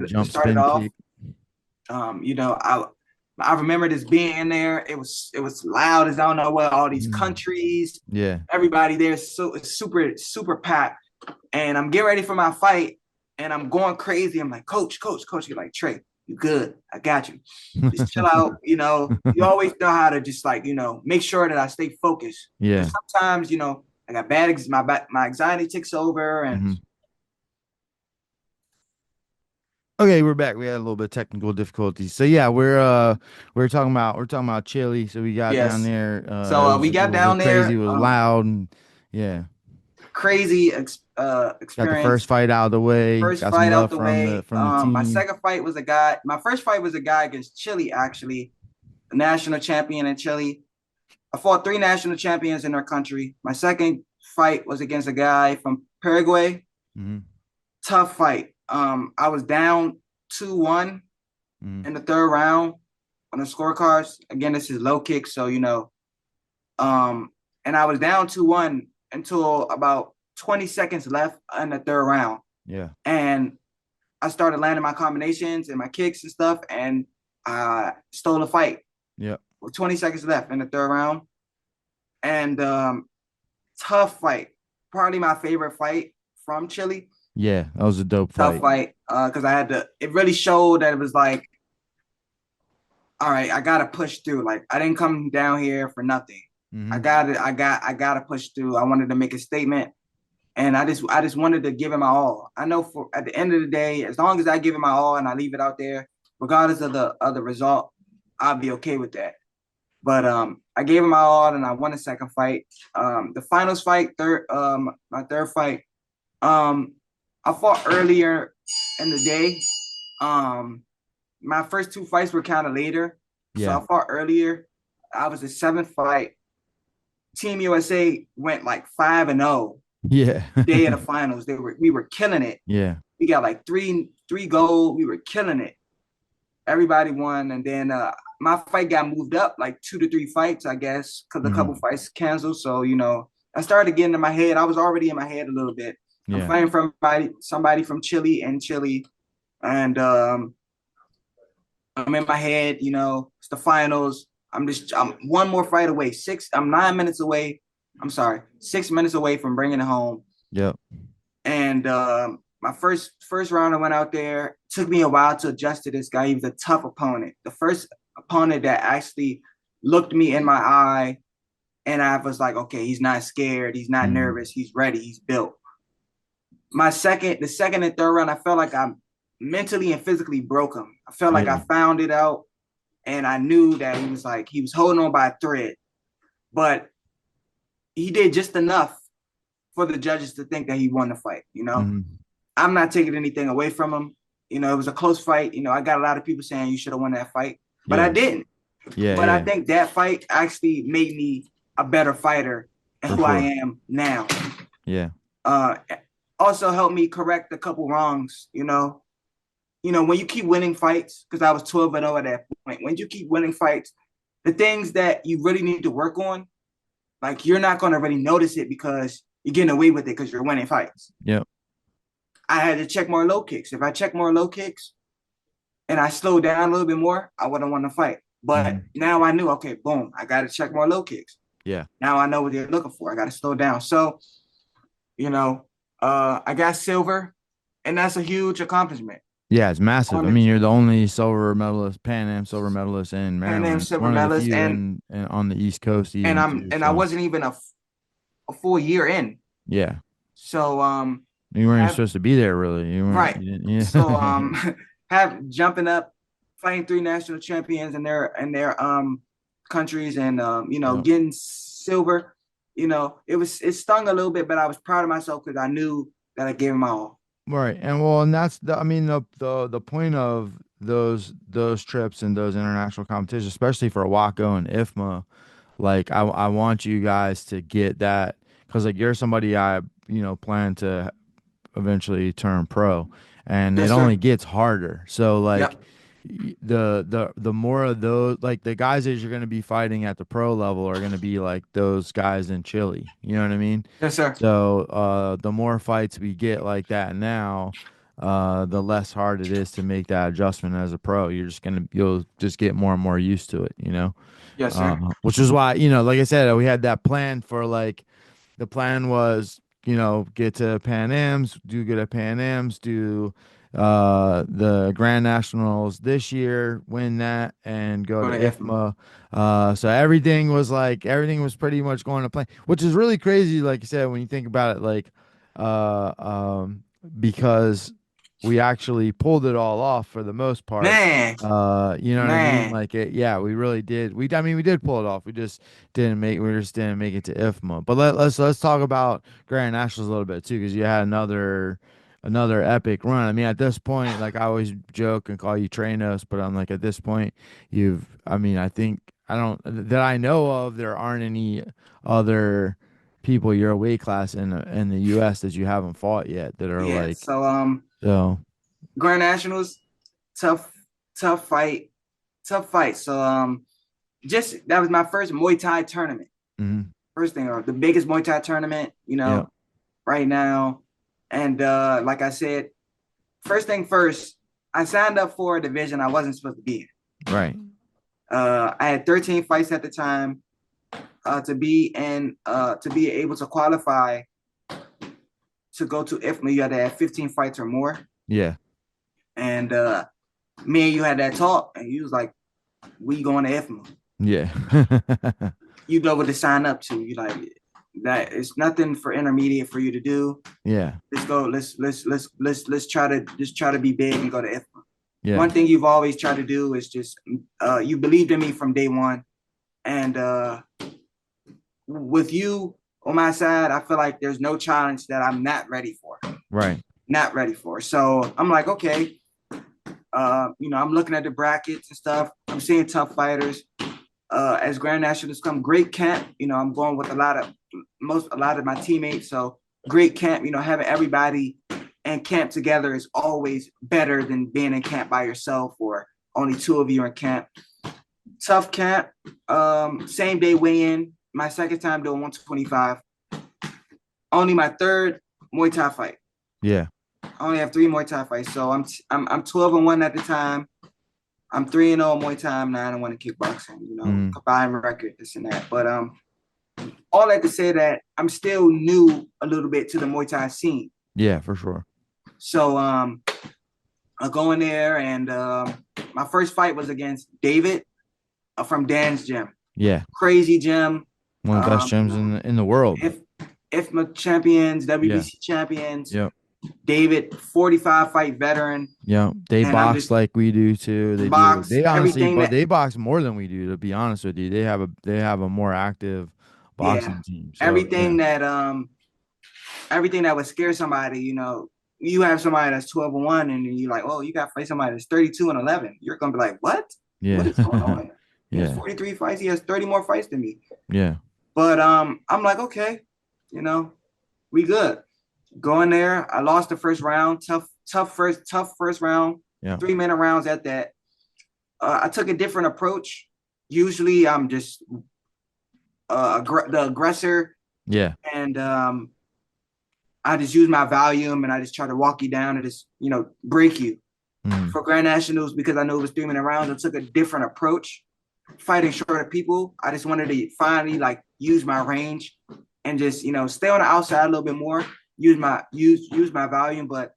I remember this being in there. It was loud as I don't know what, all these countries. Yeah. Everybody there is super packed. And I'm getting ready for my fight and I'm going crazy. I'm like, coach. You're like, Trey, you good. I got you. Just chill out. You know, you always know how to just like, you know, make sure that I stay focused. Yeah. Sometimes, you know, I got my anxiety takes over and Okay, we're back. We had a little bit of technical difficulties. So yeah, we're talking about Chile. So we got down there. So we got down there. Crazy, it was loud and crazy experience. Got the first fight out of the way. First fight out the way. From the team. My second fight was my first fight was a guy against Chile, actually, a national champion in Chile. I fought 3 national champions in their country. My second fight was against a guy from Paraguay. Tough fight. I was down 2-1 in the 3rd round on the scorecards. Again, this is low kick, so you know. And I was down 2-1 until about 20 seconds left in the 3rd round. Yeah. And I started landing my combinations and my kicks and stuff, and I stole a fight. Yeah. With 20 seconds left in the 3rd round. And tough fight. Probably my favorite fight from Chile. Yeah, that was a dope fight. Tough fight. Because it really showed that it was like, all right, I gotta push through. Like I didn't come down here for nothing. I gotta push through. I wanted to make a statement. And I just wanted to give it my all. I know at the end of the day, as long as I give it my all and I leave it out there, regardless of the result, I'll be okay with that. But I gave it my all and I won the second fight. The finals fight, my third fight, I fought earlier in the day. My first 2 fights were kind of later. Yeah. So I fought earlier. I was the 7th fight. Team USA went like 5-0. Yeah. Day of the finals. We were killing it. Yeah. We got like three gold. We were killing it. Everybody won. And then my fight got moved up like 2 to 3 fights, I guess, because a couple fights canceled. So, you know, I started getting in my head. I was already in my head a little bit. Yeah. I'm fighting from somebody from Chile. And I'm in my head, you know, it's the finals. I'm one more fight away. I'm 9 minutes away. I'm sorry, 6 minutes away from bringing it home. Yep. And my first round I went out there. Took me a while to adjust to this guy. He was a tough opponent. The first opponent that actually looked me in my eye, and I was like, okay, he's not scared, he's not Mm-hmm. nervous, he's ready, he's built. The second and third round, I felt like I mentally and physically broke him. I felt like Yeah. I found it out, and I knew that he was holding on by a thread, but he did just enough for the judges to think that he won the fight. Mm-hmm. I'm not taking anything away from him. It was a close fight. I got a lot of people saying you should have won that fight, but I Yeah. didn't. Yeah. But I Yeah. think that fight actually made me a better fighter and For who I sure. am now. Yeah. Uh, Also helped me correct a couple wrongs. When you keep winning fights, because I was 12-0 at that point. When you keep winning fights, the things that you really need to work on, like you're not going to really notice it because you're getting away with it because you're winning fights. Yep. I had to check more low kicks. If I check more low kicks and I slowed down a little bit more, I would have won the fight. But Mm-hmm. now I knew, okay, boom, I got to check more low kicks. Yeah. Now I know what they're looking for. I got to slow down. So, you know, I got silver, and that's a huge accomplishment. Yeah, it's massive. On I the mean, you're the only silver medalist, Pan Am silver medalist in Pan Am Maryland. silver One of the medalist, few and in on the East Coast and even I'm too. and I So wasn't even a full year in. yeah, So you weren't even have supposed to be there really. You weren't. right. You So didn't, yeah. have jumping up, fighting three national champions in their countries, and Yeah. getting silver. It stung a little bit, but I was proud of myself because I knew that I gave him my all. Right. And well, and that's the I mean the point of those trips and those international competitions, especially for WAKO and IFMA, like I want you guys to get that because like you're somebody I plan to eventually turn pro, and it Yes, only sir. gets harder. So like Yep. the more of those, like the guys that you're going to be fighting at the pro level are going to be like those guys in Chile. You know what I mean? Yes, sir. So the more fights we get like that now, the less hard it is to make that adjustment as a pro. You'll just get more and more used to it, Yes, sir. which is why, like I said, we had that plan for like the plan was, get to Pan Ams, do good at Pan Ams, do the Grand Nationals this year, win that, and go Go to to IFMA. IFMA. So everything was pretty much going to plan, which is really crazy, like you said, when you think about it, like uh um because we actually pulled it all off for the most part. Man, You know what I mean? man. Like yeah, we really did. I mean, we did pull it off. We just didn't make it to IFMA. But let's talk about Grand Nationals a little bit too, because you had another epic run. I mean, at this point, like I always joke and call you Trainos, but I'm like at this point, I mean, I think I don't that I know of, there aren't any other people your weight class in the U.S. that you haven't fought yet that are Yeah. like So so. Grand Nationals, tough, tough fight, tough fight. So just that was my first Muay Thai tournament. Mhm. First thing, or the biggest Muay Thai tournament, Yep. right now. And like I said, first thing first, I signed up for a division I wasn't supposed to be in. Right. I had 13 fights at the time. To be able to qualify to go to IFMA, you had to have 15 fights or more. Yeah. And me and you had that talk, and you was like, "We going to IFMA? Yeah. You know what to sign up to? You like that? It's nothing for intermediate for you to do. Yeah. Let's go. Let's try to be big and go to IFMA. Yeah. One thing you've always tried to do is just you believed in me from day one, and with you on my side, I feel like there's no challenge that I'm not ready for. Right. Not ready for. So I'm like, okay, I'm looking at the brackets and stuff. I'm seeing tough fighters. As Grand Nationals come, great camp. I'm going with a lot of my teammates. So great camp. Having everybody in camp together is always better than being in camp by yourself or only two of you in camp. Tough camp. Same day weigh-in. My second time doing 125. Only my third Muay Thai fight. Yeah. I only have three Muay Thai fights. So I'm 12-1 at the time. I'm 3-0 in Muay Thai. I'm 9-1 in kickboxing. Mm. Combined record, this and that. But all that to say that I'm still new a little bit to the Muay Thai scene. Yeah, for sure. So I go in there, and my first fight was against David from Dan's gym. Yeah. crazy gym. One of the best You gyms know, in the world. if IFMA champions, Yeah. WBC champions, Yep. David, 45 fight veteran, Yeah, they and I'm box just like we do too. They do. box They honestly, everything but that they box more than we do. To be honest with you, they have a more active yeah, boxing team. So yeah, everything that everything that would scare somebody, you know, you have somebody that's 12-1 and then you're like, oh, you got to fight somebody that's 32-11. You're gonna be like, what? What yeah, is going on? He has yeah, 43 fights. He has 30 more fights than me. yeah, But I'm like, okay, you know, we good. Go in there. I lost the first round. Tough first round. yeah, 3-minute rounds at that. I took a different approach. Usually, I'm just the aggressor, yeah, and I just use my volume and I just try to walk you down and just break you. mm, For Grand Nationals, because I knew it was 3-minute rounds, I took a different approach. Fighting shorter people, I just wanted to finally like use my range and just stay on the outside a little bit more. Use my volume, but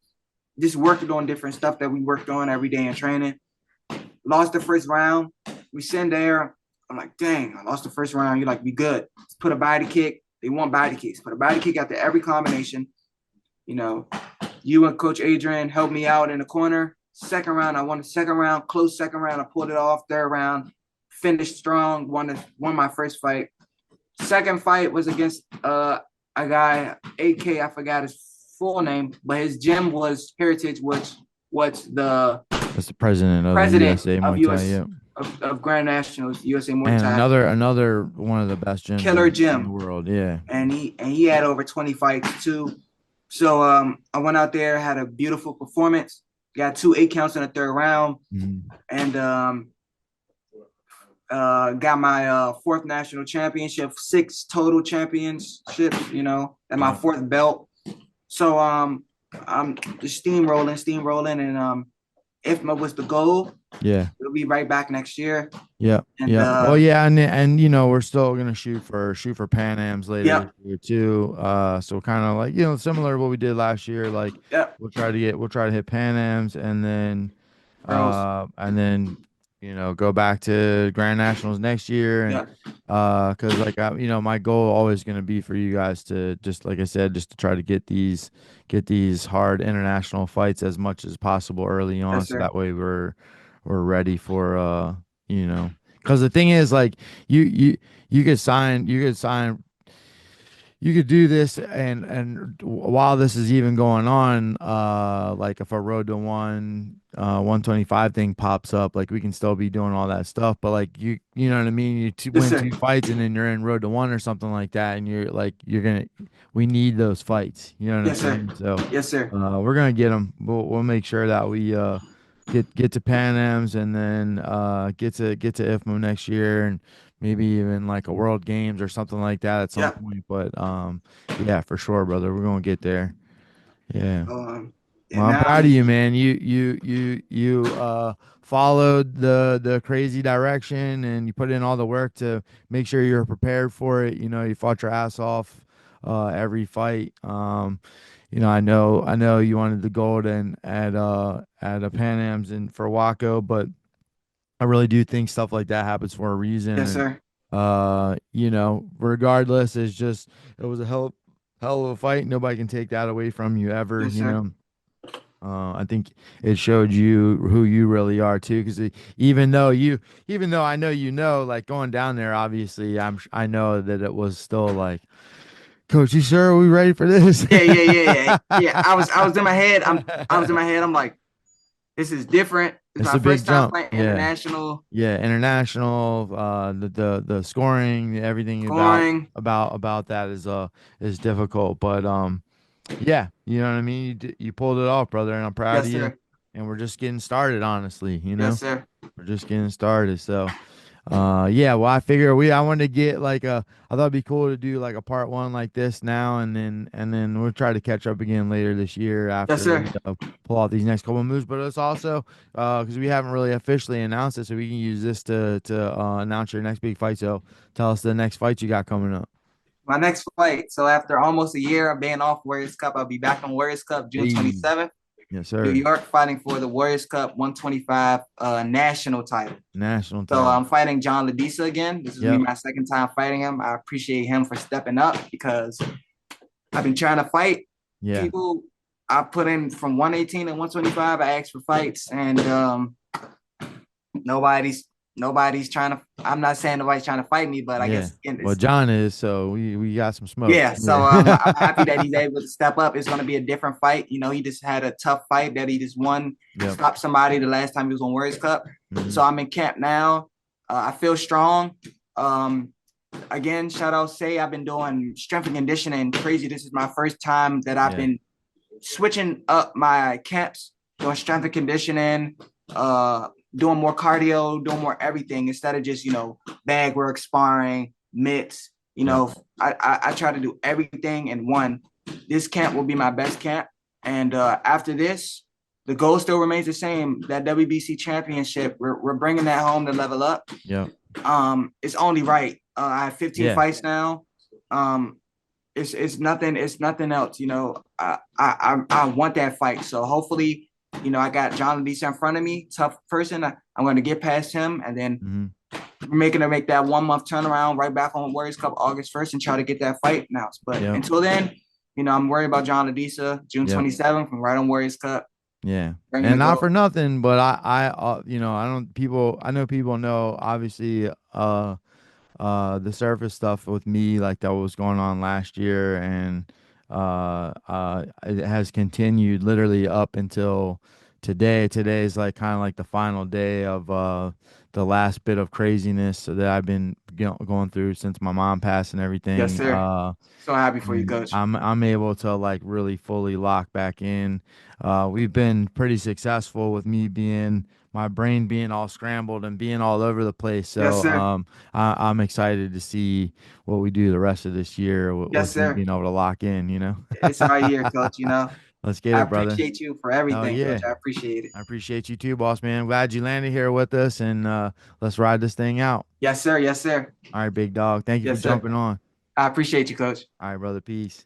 just worked on different stuff that we worked on every day in training. Lost the first round. We send there. I'm like, dang, I lost the first round. You're like, be good. Let's put a body kick. They want body kicks. Put a body kick after every combination. You know, you and Coach Adrian helped me out in the corner. Second round, I won the second round, close second round. I pulled it off. Third round, finished strong. Won my first fight. Second fight was against a guy, AK. I forgot his full name, but his gym was Heritage, which was the that's the president of the president USA of Muay Thai. US Yeah, of Grand Nationals, USA Muay and Thai. another one of the best gyms Killer in the gym, world. Yeah, and he had over 20 fights too. So I went out there, had a beautiful performance, got 2 8 counts in the third round, mm, and got my fourth national championship, 6 total championships, and my yeah, fourth belt. So I'm just steamrolling, and IFMA was the goal. yeah. We'll be right back next year, Yeah, and yeah. Well, yeah, and we're still gonna shoot for Pan Ams later yep, this year too. So kind of like similar to what we did last year. Like yep, we'll try to hit Pan Ams girls, and then go back to Grand Nationals next year and yep, because like my goal always gonna be for you guys to just like I said just to try to get these hard international fights as much as possible early on yes so sir, that way we're ready for because the thing is like you you you could do this and while this is even going on like if a road to 125 thing pops up like we can still be doing all that stuff but like you know what I mean yes win sir, two fights and then you're in road to one or something like that and you're gonna we need those fights you know what I'm yes sir, saying so yes sir, we're gonna get them we'll make sure that we get to Pan Am's and then get to IFMA next year and maybe even like a World Games or something like that at some yep. point. But yeah, for sure, brother, we're gonna get there. Yeah. And Well, I'm now proud I'm of just you, man. You followed the crazy direction and you put in all the work to make sure you're prepared for it. You fought your ass off every fight. I know you wanted the gold and at a Pan Am's and for WAKO, but I really do think stuff like that happens for a reason. yes And sir, regardless, it was a hell of a fight. Nobody can take that away from you ever, yes sir, I think it showed you who you really are too, because even though I know like going down there, obviously, I know that it was still like, Coach, you sure are we ready for this? yeah. I was in my head. I was in my head. I'm like, this is different. It's It's my a big first time jump. playing Yeah. international Yeah, international, the scoring, everything about scoring. about that is difficult, but yeah, you know what I mean. You pulled it off, brother, and I'm proud of Yes you. sir, And we're just getting started, honestly. yes sir. We're just getting started. So, yeah. Well, I wanted to get like I thought it'd be cool to do like a part one like this now, and then we'll try to catch up again later this year Yes after sir. we pull out these next couple of moves. But it's also because we haven't really officially announced it, so we can use this to announce your next big fight. So tell us the next fight you got coming up. My next fight. So after almost a year of being off Warriors Cup, I'll be back on Warriors Cup June Hey, 27th. Yes, New sir. York, fighting for the Warriors Cup 125 national title. National So title. I'm fighting John Ladisa again. This is gonna be Yep. my second time fighting him. I appreciate him for stepping up because I've been trying to fight Yeah. people. I put in from 118 to 125. I asked for fights, and nobody's nobody's trying to. I'm not saying nobody's trying to fight me, but I Yeah. guess Well, it's John is, so we got some smoke. yeah. So I'm Yeah. happy that he's able to step up. It's going to be a different fight. You know, he just had a tough fight that he just won, Yep. stopped somebody the last time he was on Warriors Cup. So I'm in camp now. I feel strong. Um, Again, shout out Say, I've been doing strength and conditioning crazy. This is my first time that I've Yeah. been switching up my camps, doing strength and conditioning, doing more cardio, doing more everything instead of just, bag work, sparring, mitts. Yep. I try to do everything in one. This camp will be my best camp. And after this, the goal still remains the same. That WBC championship, we're bringing that home to level up. Yep. It's only right. I have 15 Yeah. fights now. It's nothing else. I want that fight. So hopefully, I got John Lisa in front of me, tough person. I'm going to get past him, and then we're to make that 1 month turnaround right back on Warriors Cup August 1st and try to get that fight announced. But Yep. until then, I'm worried about John Ladisa, June 27th, from right on Warriors Cup. Yeah. And not for nothing, but I I know people know, obviously, the surface stuff with me, like that was going on last year, and it has continued literally up until today. Today is like kind of like the final day of the last bit of craziness that I've been going through since my mom passed and Yes, everything. sir. So happy for you, And Coach. I'm able to like really fully lock back in. We've been pretty successful with me being my brain being all scrambled and being all over the place. Yes, So sir. I'm excited to see what we do the rest of this year Yes, with me sir. being able to lock in. It's our year, Coach. Let's get I it, brother. appreciate you for Hell everything, yeah. Coach. I appreciate it. I appreciate you too, boss man. Glad you landed here with us, and let's ride this thing out. Yes, sir. Yes, sir. All right, big dog. Thank you for Yes, sir. jumping on. I appreciate you, Coach. All right, brother. Peace.